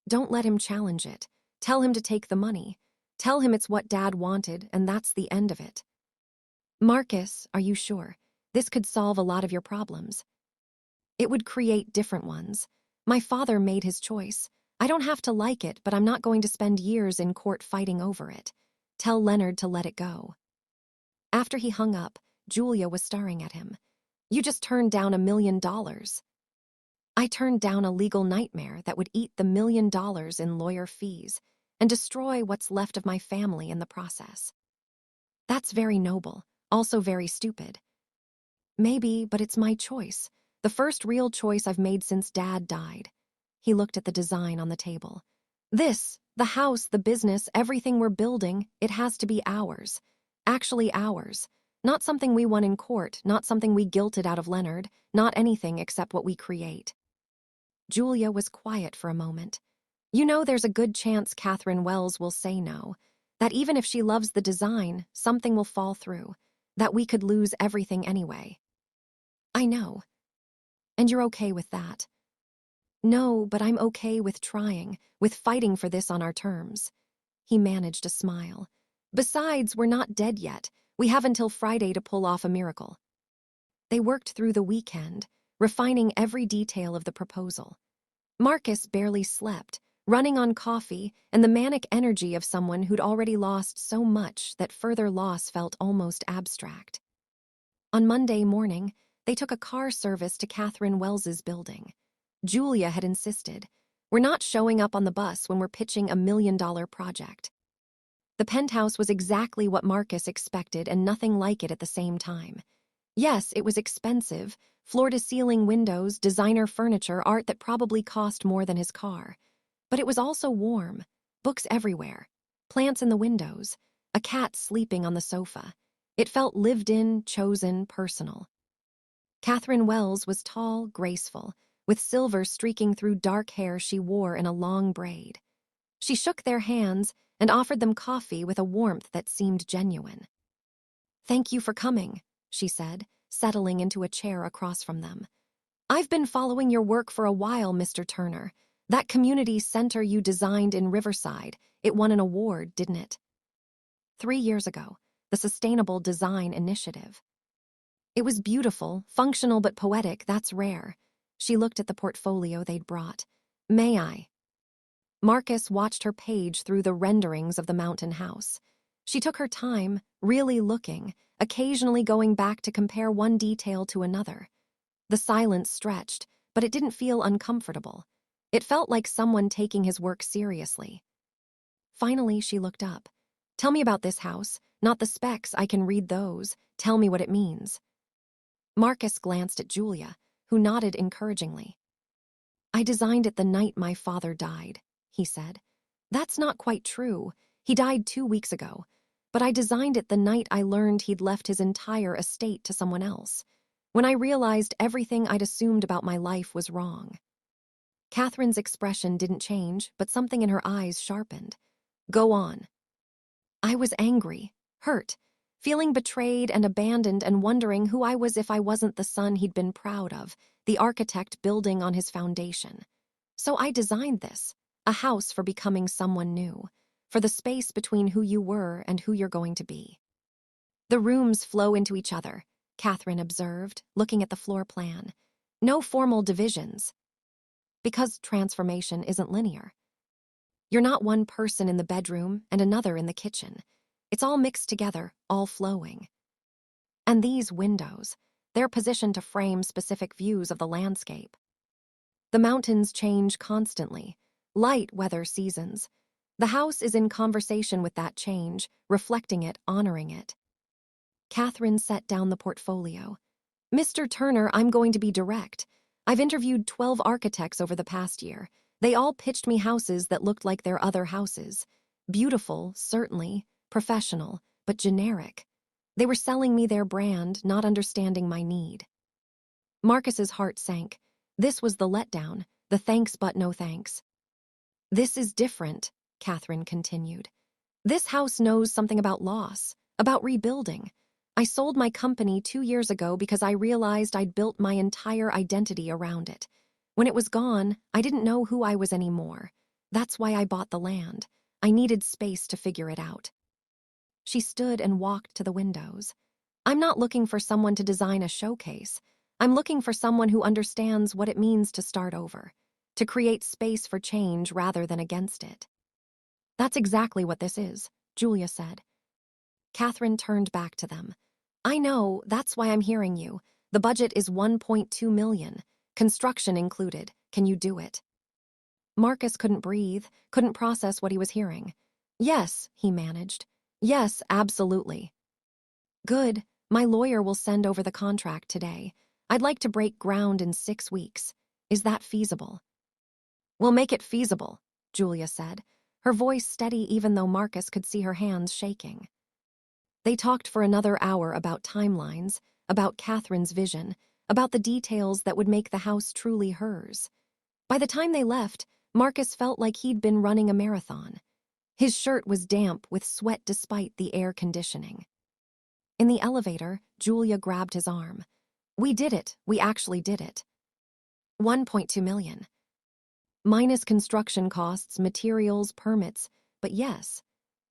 Don't let him challenge it. Tell him to take the money. Tell him it's what Dad wanted, and that's the end of it. Marcus, are you sure? This could solve a lot of your problems. It would create different ones. My father made his choice. I don't have to like it, but I'm not going to spend years in court fighting over it. Tell Leonard to let it go. After he hung up, Julia was staring at him. You just turned down $1 million. I turned down a legal nightmare that would eat the $1 million in lawyer fees and destroy what's left of my family in the process. That's very noble, also very stupid. Maybe, but it's my choice. The first real choice I've made since Dad died. He looked at the design on the table. This, the house, the business, everything we're building, it has to be ours. Actually ours. Not something we won in court, not something we guilted out of Leonard, not anything except what we create. Julia was quiet for a moment. You know there's a good chance Catherine Wells will say no. That even if she loves the design, something will fall through. That we could lose everything anyway. I know. And you're okay with that? No, but I'm okay with trying, with fighting for this on our terms. He managed a smile. Besides, we're not dead yet. We have until Friday to pull off a miracle. They worked through the weekend, refining every detail of the proposal. Marcus barely slept, running on coffee and the manic energy of someone who'd already lost so much that further loss felt almost abstract. On Monday morning, they took a car service to Catherine Wells's building. Julia had insisted, we're not showing up on the bus when we're pitching $1 million project. The penthouse was exactly what Marcus expected and nothing like it at the same time. Yes, it was expensive, floor-to-ceiling windows, designer furniture, art that probably cost more than his car. But it was also warm, books everywhere, plants in the windows, a cat sleeping on the sofa. It felt lived in, chosen, personal. Catherine Wells was tall, graceful, with silver streaking through dark hair she wore in a long braid. She shook their hands and offered them coffee with a warmth that seemed genuine. Thank you for coming, she said, settling into a chair across from them. I've been following your work for a while, Mr. Turner. That community center you designed in Riverside, it won an award, didn't it? 3 years ago, the Sustainable Design Initiative. It was beautiful, functional but poetic, that's rare. She looked at the portfolio they'd brought. May I? Marcus watched her page through the renderings of the mountain house. She took her time, really looking, occasionally going back to compare one detail to another. The silence stretched, but it didn't feel uncomfortable. It felt like someone taking his work seriously. Finally, she looked up. Tell me about this house, not the specs, I can read those. Tell me what it means. Marcus glanced at Julia, who nodded encouragingly. I designed it the night my father died, he said. That's not quite true. He died 2 weeks ago. But I designed it the night I learned he'd left his entire estate to someone else. When I realized everything I'd assumed about my life was wrong. Catherine's expression didn't change, but something in her eyes sharpened. Go on. I was angry, hurt, feeling betrayed and abandoned and wondering who I was if I wasn't the son he'd been proud of, the architect building on his foundation. So I designed this, a house for becoming someone new, for the space between who you were and who you're going to be. The rooms flow into each other, Catherine observed, looking at the floor plan. No formal divisions. Because transformation isn't linear. You're not one person in the bedroom and another in the kitchen. It's all mixed together, all flowing. And these windows, They're positioned to frame specific views of the landscape. The mountains change constantly, light weather seasons. The house is in conversation with that change, reflecting it, honoring it. Catherine set down the portfolio. Mr. Turner, I'm going to be direct. I've interviewed 12 architects over the past year. They all pitched me houses that looked like their other houses. Beautiful, certainly, professional, but generic. They were selling me their brand, not understanding my need. Marcus's heart sank. This was the letdown, the thanks but no thanks. This is different, Catherine continued. This house knows something about loss, about rebuilding. I sold my company 2 years ago because I realized I'd built my entire identity around it. When it was gone, I didn't know who I was anymore. That's why I bought the land. I needed space to figure it out. She stood and walked to the windows. I'm not looking for someone to design a showcase. I'm looking for someone who understands what it means to start over, to create space for change rather than against it. That's exactly what this is, Julia said. Catherine turned back to them. I know, that's why I'm hearing you. The budget is $1.2 million, construction included. Can you do it? Marcus couldn't breathe, couldn't process what he was hearing. Yes, he managed. Yes, absolutely. Good, my lawyer will send over the contract today. I'd like to break ground in 6 weeks. Is that feasible? We'll make it feasible, Julia said, her voice steady even though Marcus could see her hands shaking. They talked for another hour about timelines, about Catherine's vision, about the details that would make the house truly hers. By the time they left, Marcus felt like he'd been running a marathon. His shirt was damp with sweat despite the air conditioning. In the elevator, Julia grabbed his arm. We did it. We actually did it. 1.2 million. Minus construction costs, materials, permits, but yes.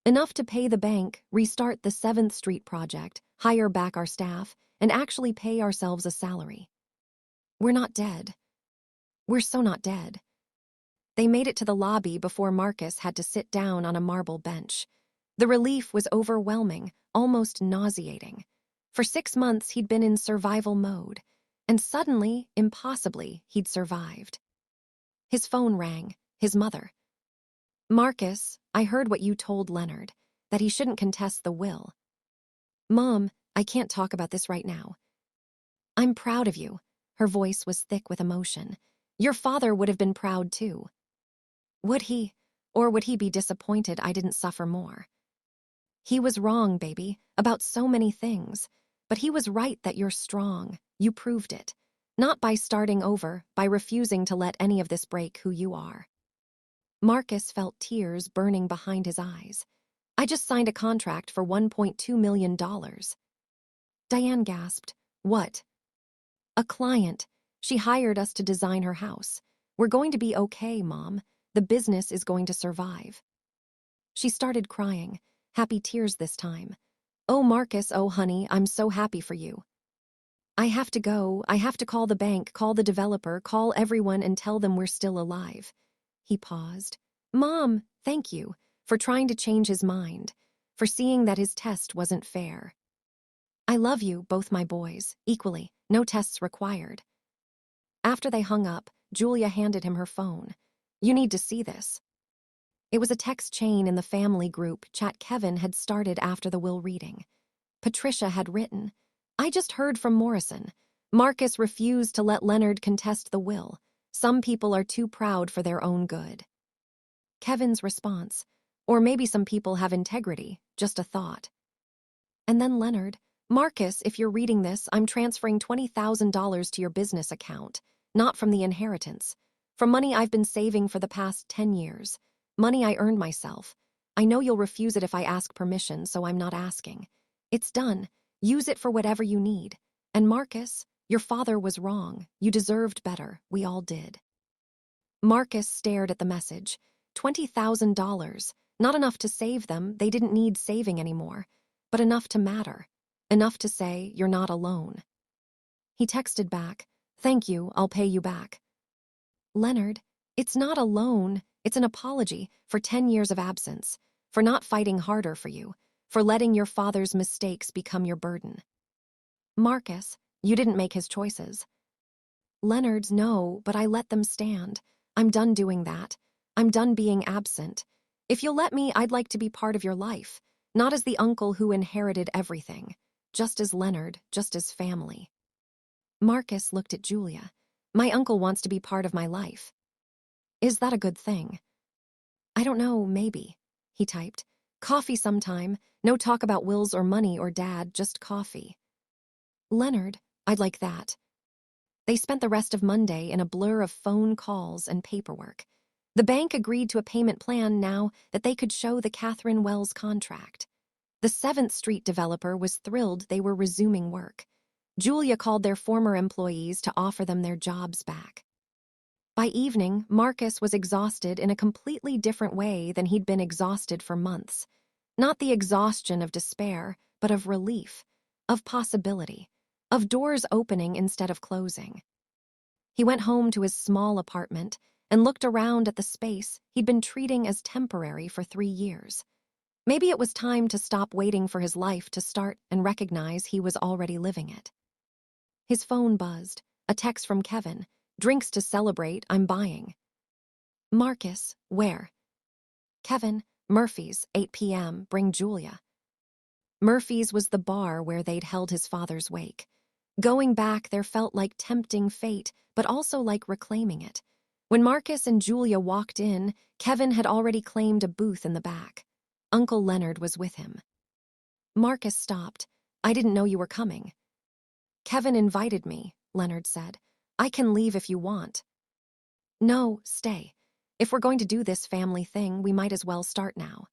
Enough to pay the bank, restart the 7th Street project, hire back our staff, and actually pay ourselves a salary. We're not dead. We're so not dead. They made it to the lobby before Marcus had to sit down on a marble bench. The relief was overwhelming, almost nauseating. For 6 months, he'd been in survival mode, and suddenly, impossibly, he'd survived. His phone rang, his mother. Marcus, I heard what you told Leonard, that he shouldn't contest the will. Mom, I can't talk about this right now. I'm proud of you. Her voice was thick with emotion. Your father would have been proud too. Would he? Or would he be disappointed I didn't suffer more? He was wrong, baby, about so many things. But he was right that you're strong. You proved it. Not by starting over, by refusing to let any of this break who you are. Marcus felt tears burning behind his eyes. I just signed a contract for $1.2 million. Diane gasped. What? A client. She hired us to design her house. We're going to be okay, Mom. The business is going to survive. She started crying, happy tears this time. Oh, Marcus, oh, honey, I'm so happy for you. I have to go. I have to call the bank, call the developer, call everyone and tell them we're still alive. He paused. Mom, thank you for trying to change his mind, for seeing that his test wasn't fair. I love you, both my boys, equally, no tests required. After they hung up, Julia handed him her phone. You need to see this. It was a text chain in the family group chat Kevin had started after the will reading. Patricia had written, I just heard from Morrison. Marcus refused to let Leonard contest the will. Some people are too proud for their own good. Kevin's response, or maybe some people have integrity, just a thought. And then Leonard, Marcus, if you're reading this, I'm transferring $20,000 to your business account, not from the inheritance, from money I've been saving for the past 10 years, money I earned myself. I know you'll refuse it if I ask permission, so I'm not asking. It's done. Use it for whatever you need. And Marcus, your father was wrong. You deserved better. We all did. Marcus stared at the message. $20,000. Not enough to save them. They didn't need saving anymore. But enough to matter. Enough to say, you're not alone. He texted back, thank you, I'll pay you back. Leonard, it's not a loan. It's an apology for 10 years of absence, for not fighting harder for you, for letting your father's mistakes become your burden. Marcus, You didn't make his choices. Leonard's no, but I let them stand. I'm done doing that. I'm done being absent. If you'll let me, I'd like to be part of your life, not as the uncle who inherited everything, just as Leonard, just as family. Marcus looked at Julia. My uncle wants to be part of my life. Is that a good thing? I don't know, maybe, he typed. Coffee sometime. No talk about wills or money or dad, just coffee. Leonard, I'd like that. They spent the rest of Monday in a blur of phone calls and paperwork. The bank agreed to a payment plan now that they could show the Catherine Wells contract. The 7th Street developer was thrilled they were resuming work. Julia called their former employees to offer them their jobs back. By evening, Marcus was exhausted in a completely different way than he'd been exhausted for months. Not the exhaustion of despair, but of relief, of possibility, of doors opening instead of closing. He went home to his small apartment and looked around at the space he'd been treating as temporary for 3 years. Maybe it was time to stop waiting for his life to start and recognize he was already living it. His phone buzzed, a text from Kevin. Drinks to celebrate, I'm buying. Marcus, where? Kevin, Murphy's, 8 p.m., bring Julia. Murphy's was the bar where they'd held his father's wake. Going back there felt like tempting fate, but also like reclaiming it. When Marcus and Julia walked in, Kevin had already claimed a booth in the back. Uncle Leonard was with him. Marcus stopped. I didn't know you were coming. Kevin invited me, Leonard said. I can leave if you want. No, stay. If we're going to do this family thing, we might as well start now.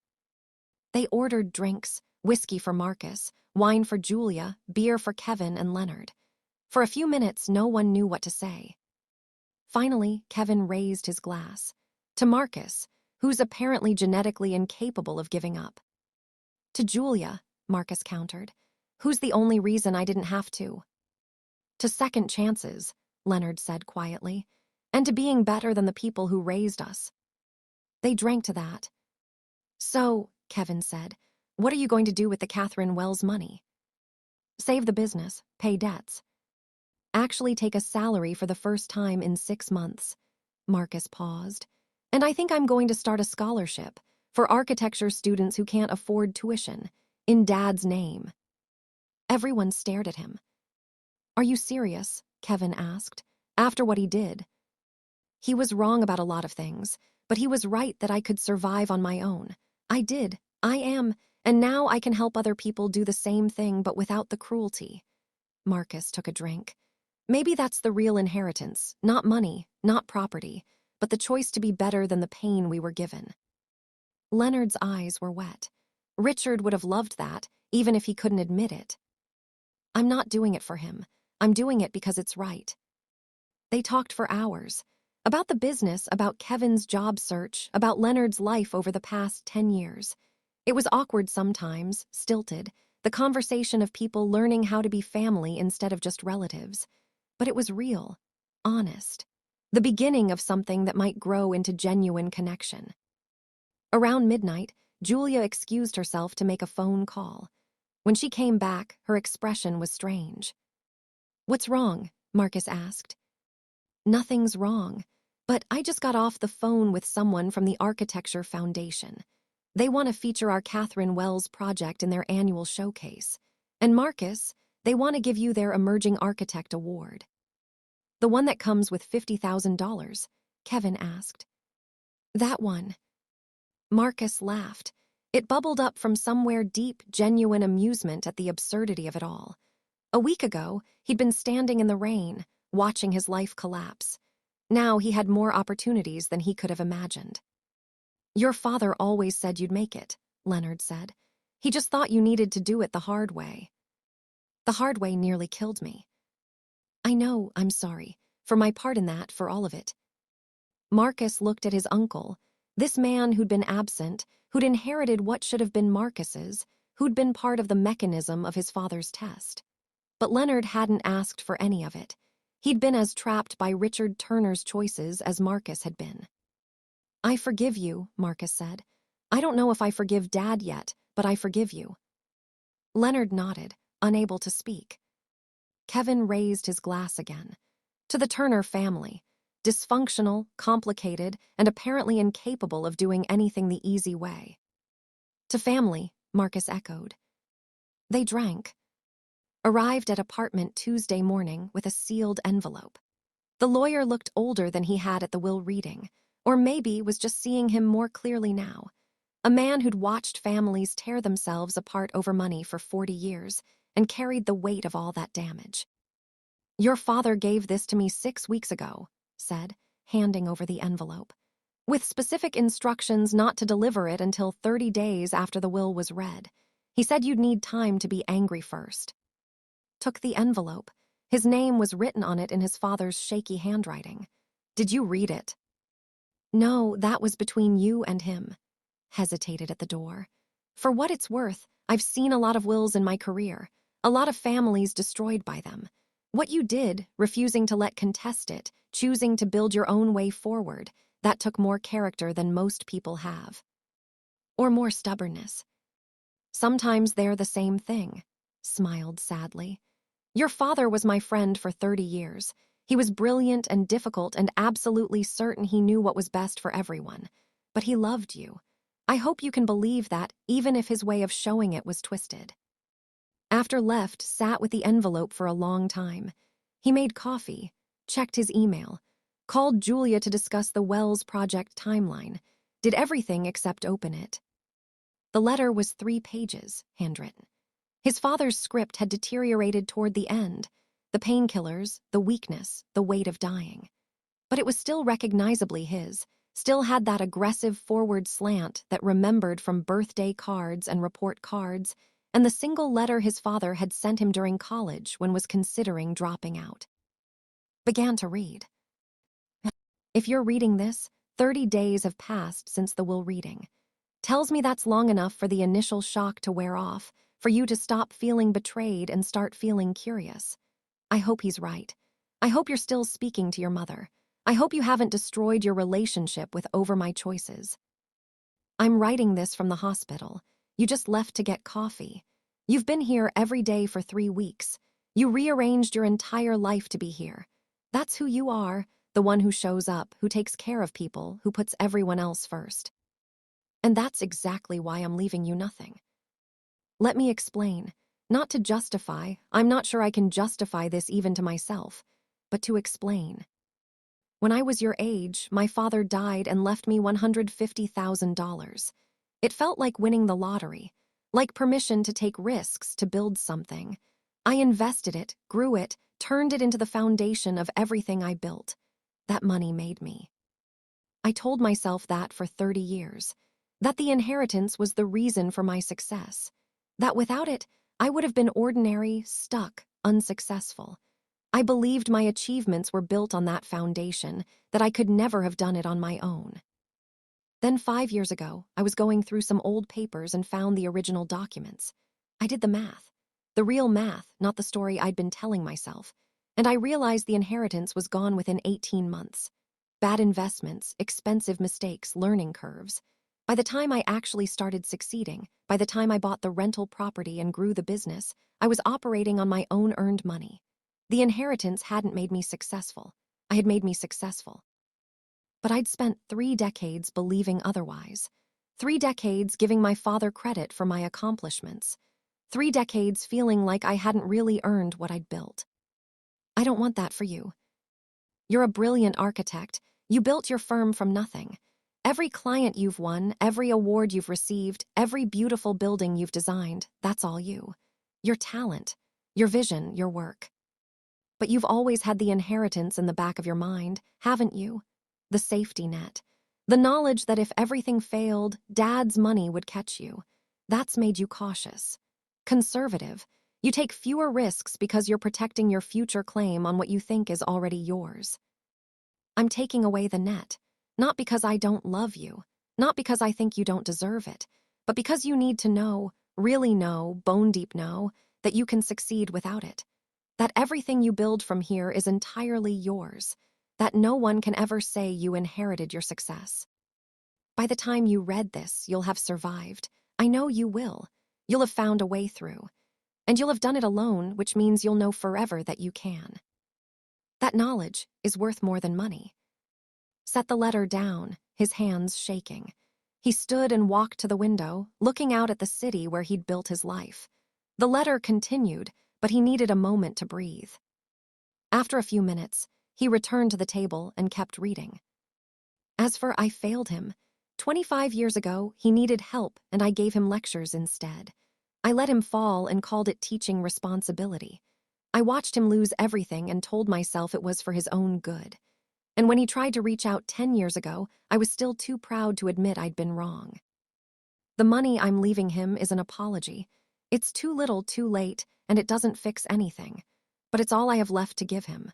They ordered drinks, whiskey for Marcus, wine for Julia, beer for Kevin and Leonard. For a few minutes, no one knew what to say. Finally, Kevin raised his glass. To Marcus, who's apparently genetically incapable of giving up. To Julia, Marcus countered, who's the only reason I didn't have to. To second chances, Leonard said quietly, and to being better than the people who raised us. They drank to that. So, Kevin said, what are you going to do with the Catherine Wells money? Save the business, pay debts. Actually take a salary for the first time in 6 months. Marcus paused. And I think I'm going to start a scholarship for architecture students who can't afford tuition, in Dad's name. Everyone stared at him. Are you serious? Kevin asked. After what he did. He was wrong about a lot of things, but he was right that I could survive on my own. I did. I am. And now I can help other people do the same thing but without the cruelty. Marcus took a drink. Maybe that's the real inheritance, not money, not property, but the choice to be better than the pain we were given. Leonard's eyes were wet. Richard would have loved that, even if he couldn't admit it. I'm not doing it for him. I'm doing it because it's right. They talked for hours. About the business, about Kevin's job search, about Leonard's life over the past 10 years. It was awkward sometimes, stilted, the conversation of people learning how to be family instead of just relatives. But it was real, honest, the beginning of something that might grow into genuine connection. Around midnight, Julia excused herself to make a phone call. When she came back, her expression was strange. What's wrong? Marcus asked. Nothing's wrong, but I just got off the phone with someone from the Architecture Foundation. They want to feature our Catherine Wells project in their annual showcase. And Marcus, they want to give you their Emerging Architect Award. The one that comes with $50,000, Kevin asked. That one. Marcus laughed. It bubbled up from somewhere deep, genuine amusement at the absurdity of it all. A week ago, he'd been standing in the rain, watching his life collapse. Now he had more opportunities than he could have imagined. Your father always said you'd make it, Leonard said. He just thought you needed to do it the hard way. The hard way nearly killed me. I know, I'm sorry, for my part in that, for all of it. Marcus looked at his uncle, this man who'd been absent, who'd inherited what should have been Marcus's, who'd been part of the mechanism of his father's test. But Leonard hadn't asked for any of it. He'd been as trapped by Richard Turner's choices as Marcus had been. I forgive you, Marcus said. I don't know if I forgive Dad yet, but I forgive you. Leonard nodded, unable to speak. Kevin raised his glass again. To the Turner family. Dysfunctional, complicated, and apparently incapable of doing anything the easy way. To family, Marcus echoed. They drank. Arrived at apartment Tuesday morning with a sealed envelope. The lawyer looked older than he had at the will reading, or maybe was just seeing him more clearly now. A man who'd watched families tear themselves apart over money for 40 years and carried the weight of all that damage. Your father gave this to me 6 weeks ago, said, handing over the envelope, with specific instructions not to deliver it until 30 days after the will was read. He said you'd need time to be angry first. Took the envelope. His name was written on it in his father's shaky handwriting. Did you read it? No, that was between you and him. Hesitated at the door. For what it's worth, I've seen a lot of wills in my career, a lot of families destroyed by them. What you did, refusing to let contest it, choosing to build your own way forward, that took more character than most people have. Or more stubbornness. Sometimes they're the same thing, smiled sadly. Your father was my friend for 30 years. He was brilliant and difficult and absolutely certain he knew what was best for everyone. But he loved you. I hope you can believe that, even if his way of showing it was twisted. After left, sat with the envelope for a long time. He made coffee, checked his email, called Julia to discuss the Wells project timeline, did everything except open it. The letter was 3 pages, handwritten. His father's script had deteriorated toward the end, the painkillers, the weakness, the weight of dying. But it was still recognizably his, still had that aggressive forward slant that remembered from birthday cards and report cards, and the single letter his father had sent him during college when was considering dropping out. Began to read. If you're reading this, 30 days have passed since the will reading. Tells me that's long enough for the initial shock to wear off, for you to stop feeling betrayed and start feeling curious. I hope he's right. I hope you're still speaking to your mother. I hope you haven't destroyed your relationship with over my choices. I'm writing this from the hospital. You just left to get coffee. You've been here every day for 3 weeks. You rearranged your entire life to be here. That's who you are, the one who shows up, who takes care of people, who puts everyone else first. And that's exactly why I'm leaving you nothing. Let me explain. Not to justify, I'm not sure I can justify this even to myself, but to explain. When I was your age, my father died and left me $150,000. It felt like winning the lottery, like permission to take risks to build something. I invested it, grew it, turned it into the foundation of everything I built. That money made me. I told myself that for 30 years, that the inheritance was the reason for my success, that without it, I would have been ordinary, stuck, unsuccessful. I believed my achievements were built on that foundation, that I could never have done it on my own. Then 5 years ago, I was going through some old papers and found the original documents. I did the math. The real math, not the story I'd been telling myself. And I realized the inheritance was gone within 18 months. Bad investments, expensive mistakes, learning curves. By the time I actually started succeeding, by the time I bought the rental property and grew the business, I was operating on my own earned money. The inheritance hadn't made me successful. I had made me successful. But I'd spent 3 decades believing otherwise. 3 decades giving my father credit for my accomplishments. 3 decades feeling like I hadn't really earned what I'd built. I don't want that for you. You're a brilliant architect. You built your firm from nothing. Every client you've won, every award you've received, every beautiful building you've designed, that's all you. Your talent, your vision, your work. But you've always had the inheritance in the back of your mind, haven't you? The safety net. The knowledge that if everything failed, Dad's money would catch you. That's made you cautious. Conservative. You take fewer risks because you're protecting your future claim on what you think is already yours. I'm taking away the net, not because I don't love you, not because I think you don't deserve it, but because you need to know, really know, bone deep know, that you can succeed without it. That everything you build from here is entirely yours. That no one can ever say you inherited your success. By the time you read this, you'll have survived. I know you will. You'll have found a way through. And you'll have done it alone, which means you'll know forever that you can. That knowledge is worth more than money. Set the letter down, his hands shaking. He stood and walked to the window, looking out at the city where he'd built his life. The letter continued, but he needed a moment to breathe. After a few minutes, he returned to the table and kept reading. As for I failed him. 25 years ago, he needed help and I gave him lectures instead. I let him fall and called it teaching responsibility. I watched him lose everything and told myself it was for his own good. And when he tried to reach out 10 years ago, I was still too proud to admit I'd been wrong. The money I'm leaving him is an apology. It's too little, too late, and it doesn't fix anything. But it's all I have left to give him.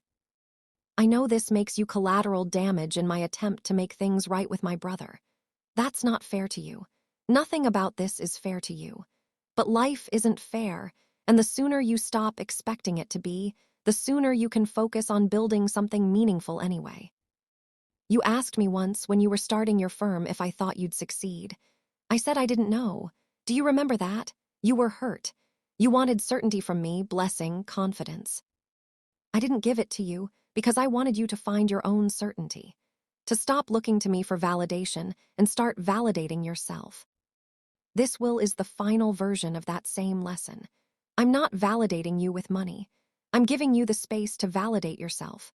I know this makes you collateral damage in my attempt to make things right with my brother. That's not fair to you. Nothing about this is fair to you. But life isn't fair, and the sooner you stop expecting it to be, the sooner you can focus on building something meaningful anyway. You asked me once when you were starting your firm if I thought you'd succeed. I said I didn't know. Do you remember that? You were hurt. You wanted certainty from me, blessing, confidence. I didn't give it to you because I wanted you to find your own certainty, to stop looking to me for validation and start validating yourself. This will is the final version of that same lesson. I'm not validating you with money. I'm giving you the space to validate yourself.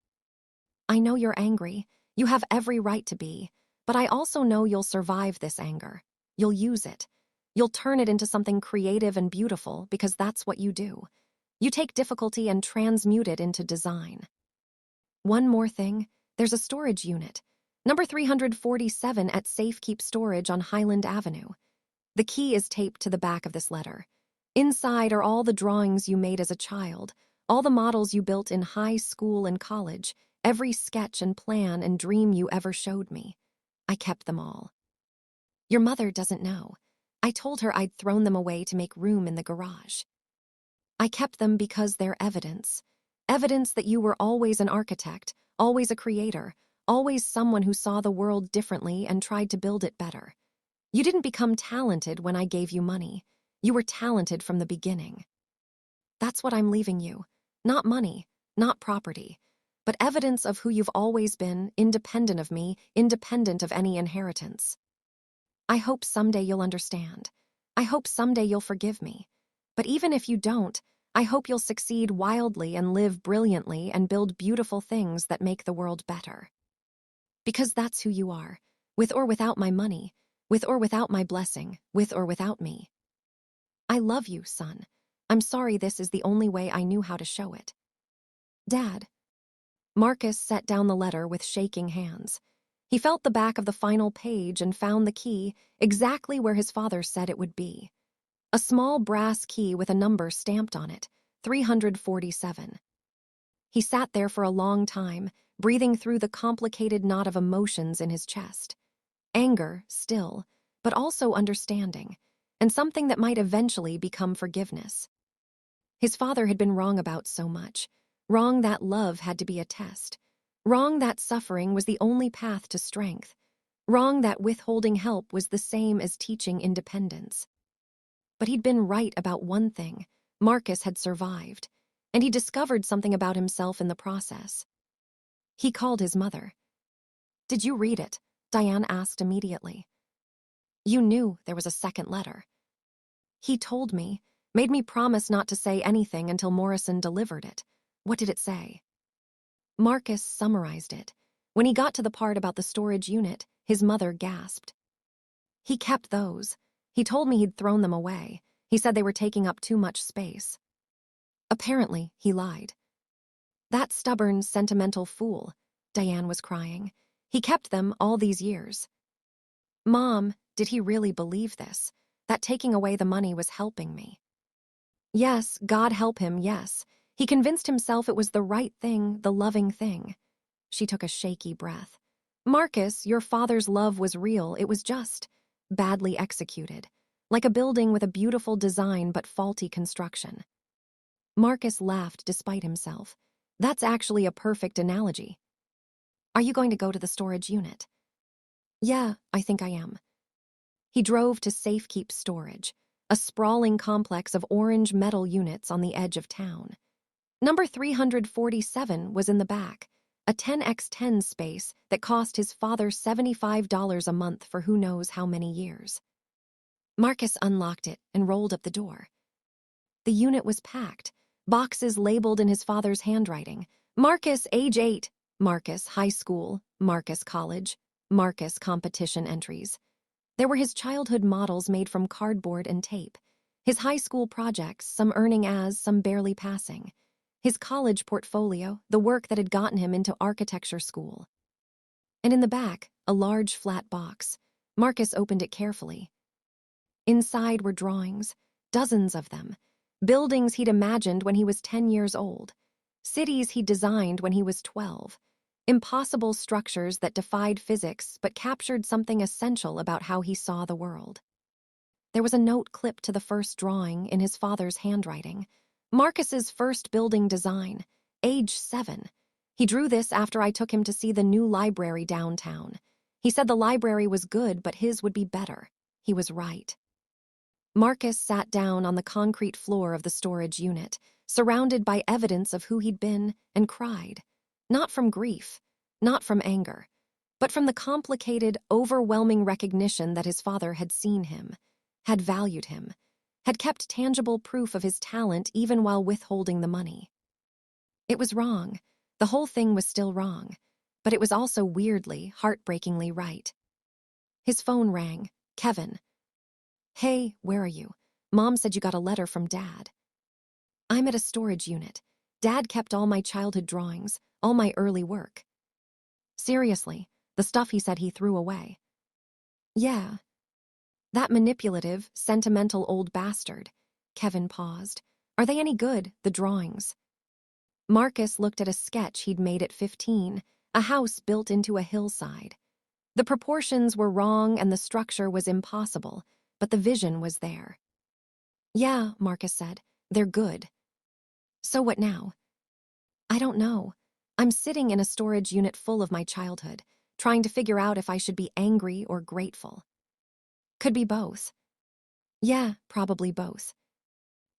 I know you're angry. You have every right to be, but I also know you'll survive this anger. You'll use it. You'll turn it into something creative and beautiful because that's what you do. You take difficulty and transmute it into design. One more thing, there's a storage unit. Number 347 at Safekeep Storage on Highland Avenue. The key is taped to the back of this letter. Inside are all the drawings you made as a child, all the models you built in high school and college, every sketch and plan and dream you ever showed me. I kept them all. Your mother doesn't know. I told her I'd thrown them away to make room in the garage. I kept them because they're evidence. Evidence that you were always an architect, always a creator, always someone who saw the world differently and tried to build it better. You didn't become talented when I gave you money. You were talented from the beginning. That's what I'm leaving you. Not money, not property, but evidence of who you've always been, independent of me, independent of any inheritance. I hope someday you'll understand. I hope someday you'll forgive me. But even if you don't, I hope you'll succeed wildly and live brilliantly and build beautiful things that make the world better. Because that's who you are, with or without my money, with or without my blessing, with or without me. I love you, son. I'm sorry this is the only way I knew how to show it. Dad. Marcus set down the letter with shaking hands. He felt the back of the final page and found the key exactly where his father said it would be. A small brass key with a number stamped on it, 347. He sat there for a long time, breathing through the complicated knot of emotions in his chest. Anger, still, but also understanding, and something that might eventually become forgiveness. His father had been wrong about so much. Wrong that love had to be a test. Wrong that suffering was the only path to strength. Wrong that withholding help was the same as teaching independence. But he'd been right about one thing. Marcus had survived, and he discovered something about himself in the process. He called his mother. Did you read it? Diane asked immediately. You knew there was a second letter. He told me, made me promise not to say anything until Morrison delivered it. What did it say? Marcus summarized it. When he got to the part about the storage unit, his mother gasped. He kept those. He told me he'd thrown them away. He said they were taking up too much space. Apparently, he lied. That stubborn, sentimental fool, Diane was crying. He kept them all these years. Mom, did he really believe this? That taking away the money was helping me? Yes, God help him, yes. He convinced himself it was the right thing, the loving thing. She took a shaky breath. Marcus, your father's love was real. It was just badly executed. Like a building with a beautiful design but faulty construction. Marcus laughed despite himself. That's actually a perfect analogy. Are you going to go to the storage unit? Yeah, I think I am. He drove to Safekeep Storage. a sprawling complex of orange metal units on the edge of town. Number 347 was in the back, a 10x10 space that cost his father $75 a month for who knows how many years. Marcus unlocked it and rolled up the door. The unit was packed, boxes labeled in his father's handwriting. Marcus, age 8, Marcus, high school, Marcus, college, Marcus, competition entries. There were his childhood models made from cardboard and tape, his high school projects, some earning As, some barely passing, his college portfolio, the work that had gotten him into architecture school. And in the back, a large flat box. Marcus opened it carefully. Inside were drawings, dozens of them, buildings he'd imagined when he was 10 years old, cities he'd designed when he was 12, impossible structures that defied physics but captured something essential about how he saw the world. There was a note clipped to the first drawing in his father's handwriting. Marcus's first building design, age 7. He drew this after I took him to see the new library downtown. He said the library was good, but his would be better. He was right. Marcus sat down on the concrete floor of the storage unit, surrounded by evidence of who he'd been, and cried. Not from grief, not from anger, but from the complicated, overwhelming recognition that his father had seen him, had valued him, had kept tangible proof of his talent even while withholding the money. It was wrong. The whole thing was still wrong, but it was also weirdly, heartbreakingly right. His phone rang. Kevin. Hey, where are you? Mom said you got a letter from Dad. I'm at a storage unit. Dad kept all my childhood drawings, all my early work. Seriously, the stuff he said he threw away. Yeah. That manipulative, sentimental old bastard. Kevin paused. Are they any good, the drawings? Marcus looked at a sketch he'd made at 15, a house built into a hillside. The proportions were wrong and the structure was impossible, but the vision was there. Yeah, Marcus said, they're good. So what now? I don't know. I'm sitting in a storage unit full of my childhood, trying to figure out if I should be angry or grateful. Could be both. Yeah, probably both.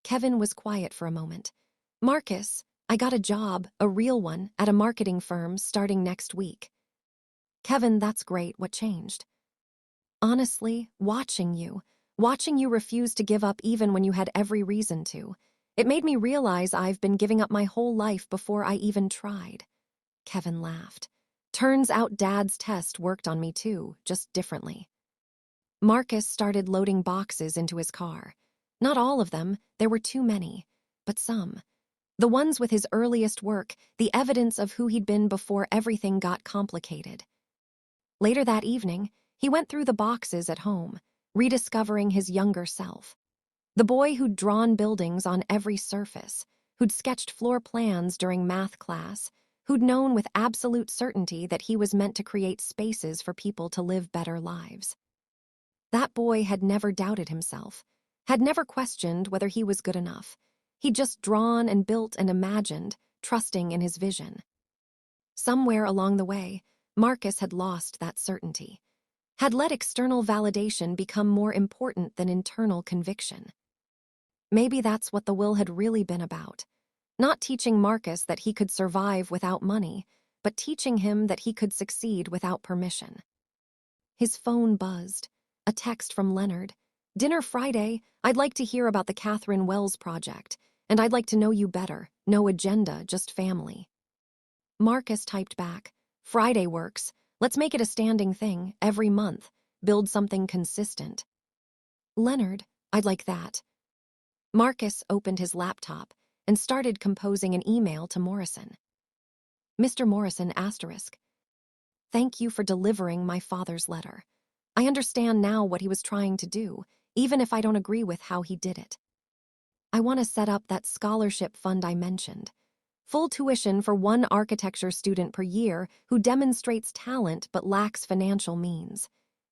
Kevin was quiet for a moment. Marcus, I got a job, a real one, at a marketing firm starting next week. Kevin, that's great. What changed? Honestly, watching you refuse to give up even when you had every reason to. It made me realize I've been giving up my whole life before I even tried. Kevin laughed. Turns out Dad's test worked on me too, just differently. Marcus started loading boxes into his car. Not all of them, there were too many, but some. The ones with his earliest work, the evidence of who he'd been before everything got complicated. Later that evening, he went through the boxes at home, rediscovering his younger self. The boy who'd drawn buildings on every surface, who'd sketched floor plans during math class, who'd known with absolute certainty that he was meant to create spaces for people to live better lives. That boy had never doubted himself, had never questioned whether he was good enough. He'd just drawn and built and imagined, trusting in his vision. Somewhere along the way, Marcus had lost that certainty, had let external validation become more important than internal conviction. Maybe that's what the will had really been about. Not teaching Marcus that he could survive without money, but teaching him that he could succeed without permission. His phone buzzed. A text from Leonard. Dinner Friday. I'd like to hear about the Catherine Wells project, and I'd like to know you better. No agenda, just family. Marcus typed back. Friday works. Let's make it a standing thing, every month. Build something consistent. Leonard, I'd like that. Marcus opened his laptop and started composing an email to Morrison. Mr. Morrison, asterisk. Thank you for delivering my father's letter. I understand now what he was trying to do, even if I don't agree with how he did it. I want to set up that scholarship fund I mentioned. Full tuition for one architecture student per year who demonstrates talent but lacks financial means.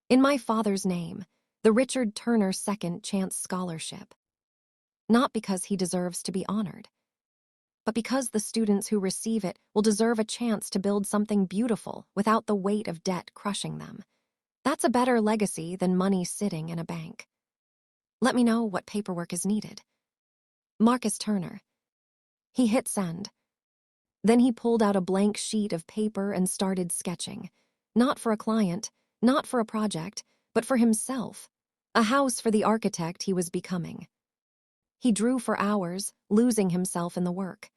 In my father's name, the Richard Turner Second Chance Scholarship. Not because he deserves to be honored, but because the students who receive it will deserve a chance to build something beautiful without the weight of debt crushing them. That's a better legacy than money sitting in a bank. Let me know what paperwork is needed. Marcus Turner. He hit send. Then he pulled out a blank sheet of paper and started sketching. Not for a client, not for a project, but for himself. A house for the architect he was becoming. He drew for hours, losing himself in the work.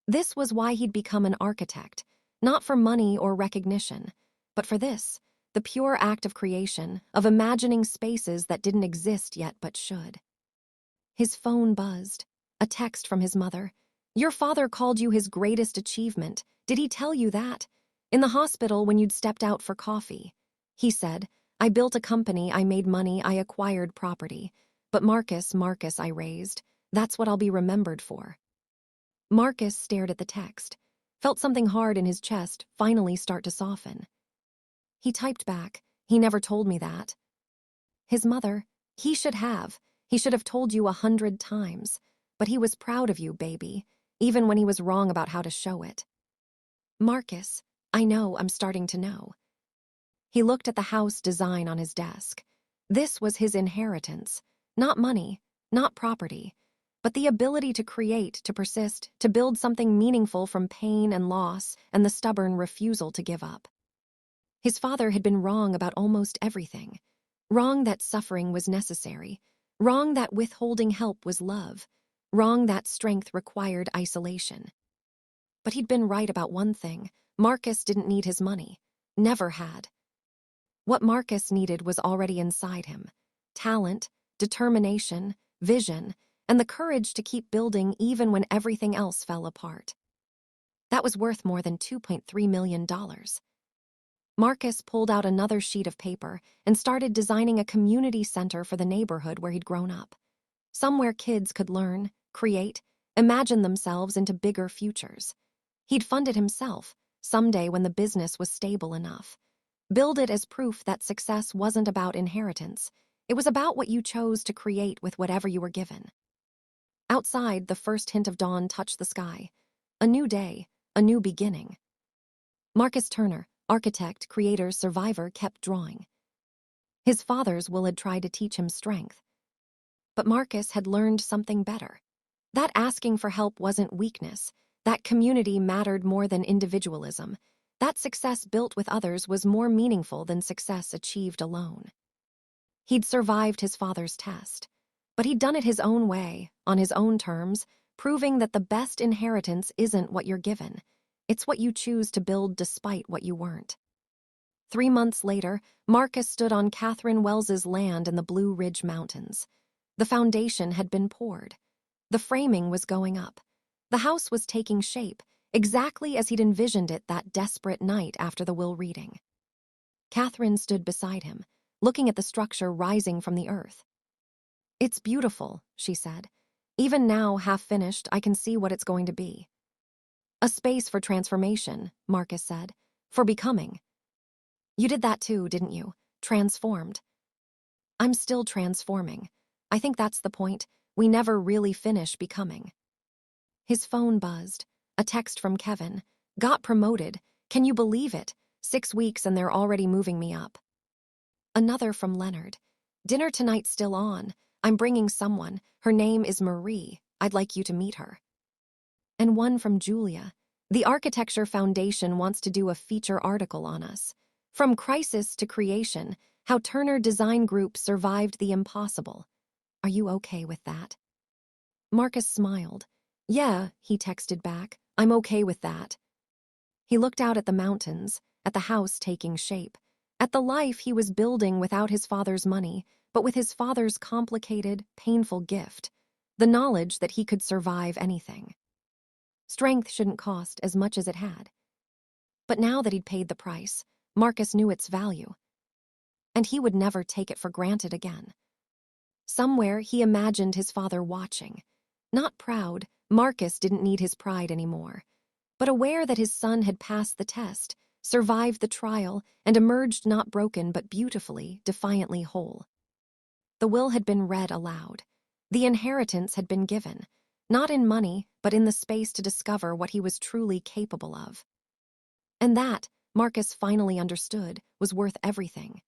This was why he'd become an architect, not for money or recognition, but for this, the pure act of creation, of imagining spaces that didn't exist yet but should. His phone buzzed. A text from his mother. Your father called you his greatest achievement. Did he tell you that? In the hospital when you'd stepped out for coffee. He said, I built a company, I made money, I acquired property. But Marcus, I raised. That's what I'll be remembered for. Marcus stared at the text, felt something hard in his chest finally start to soften. He typed back, he never told me that. His mother, he should have told you 100 times, but he was proud of you, baby, even when he was wrong about how to show it. Marcus, I know, I'm starting to know. He looked at the house design on his desk. This was his inheritance, not money, not property, but the ability to create, to persist, to build something meaningful from pain and loss and the stubborn refusal to give up. His father had been wrong about almost everything. Wrong that suffering was necessary. Wrong that withholding help was love. Wrong that strength required isolation. But he'd been right about one thing. Marcus didn't need his money. Never had. What Marcus needed was already inside him. Talent, determination, vision, and the courage to keep building even when everything else fell apart. That was worth more than $2.3 million. Marcus pulled out another sheet of paper and started designing a community center for the neighborhood where he'd grown up. Somewhere kids could learn, create, imagine themselves into bigger futures. He'd fund it himself, someday when the business was stable enough. Build it as proof that success wasn't about inheritance. It was about what you chose to create with whatever you were given. Outside, the first hint of dawn touched the sky. A new day, a new beginning. Marcus Turner, architect, creator, survivor, kept drawing. His father's will had tried to teach him strength. But Marcus had learned something better. That asking for help wasn't weakness. That community mattered more than individualism. That success built with others was more meaningful than success achieved alone. He'd survived his father's test, but he'd done it his own way, on his own terms, proving that the best inheritance isn't what you're given. It's what you choose to build despite what you weren't. 3 months later, Marcus stood on Catherine Wells's land in the Blue Ridge Mountains. The foundation had been poured. The framing was going up. The house was taking shape, exactly as he'd envisioned it that desperate night after the will reading. Catherine stood beside him, looking at the structure rising from the earth. It's beautiful, she said. Even now, half finished, I can see what it's going to be. A space for transformation, Marcus said. For becoming. You did that too, didn't you? Transformed. I'm still transforming. I think that's the point. We never really finish becoming. His phone buzzed. A text from Kevin. Got promoted. Can you believe it? 6 weeks and they're already moving me up. Another from Leonard. Dinner tonight's still on. I'm bringing someone. Her name is Marie. I'd like you to meet her. And one from Julia. The Architecture Foundation wants to do a feature article on us. From crisis to creation, how Turner Design Group survived the impossible. Are you okay with that? Marcus smiled. Yeah, he texted back. I'm okay with that. He looked out at the mountains, at the house taking shape, at the life he was building without his father's money, but with his father's complicated, painful gift, the knowledge that he could survive anything. Strength shouldn't cost as much as it had. But now that he'd paid the price, Marcus knew its value. And he would never take it for granted again. Somewhere he imagined his father watching. Not proud, Marcus didn't need his pride anymore, but aware that his son had passed the test, survived the trial, and emerged not broken but beautifully, defiantly whole. The will had been read aloud. The inheritance had been given, not in money, but in the space to discover what he was truly capable of. And that, Marcus finally understood, was worth everything.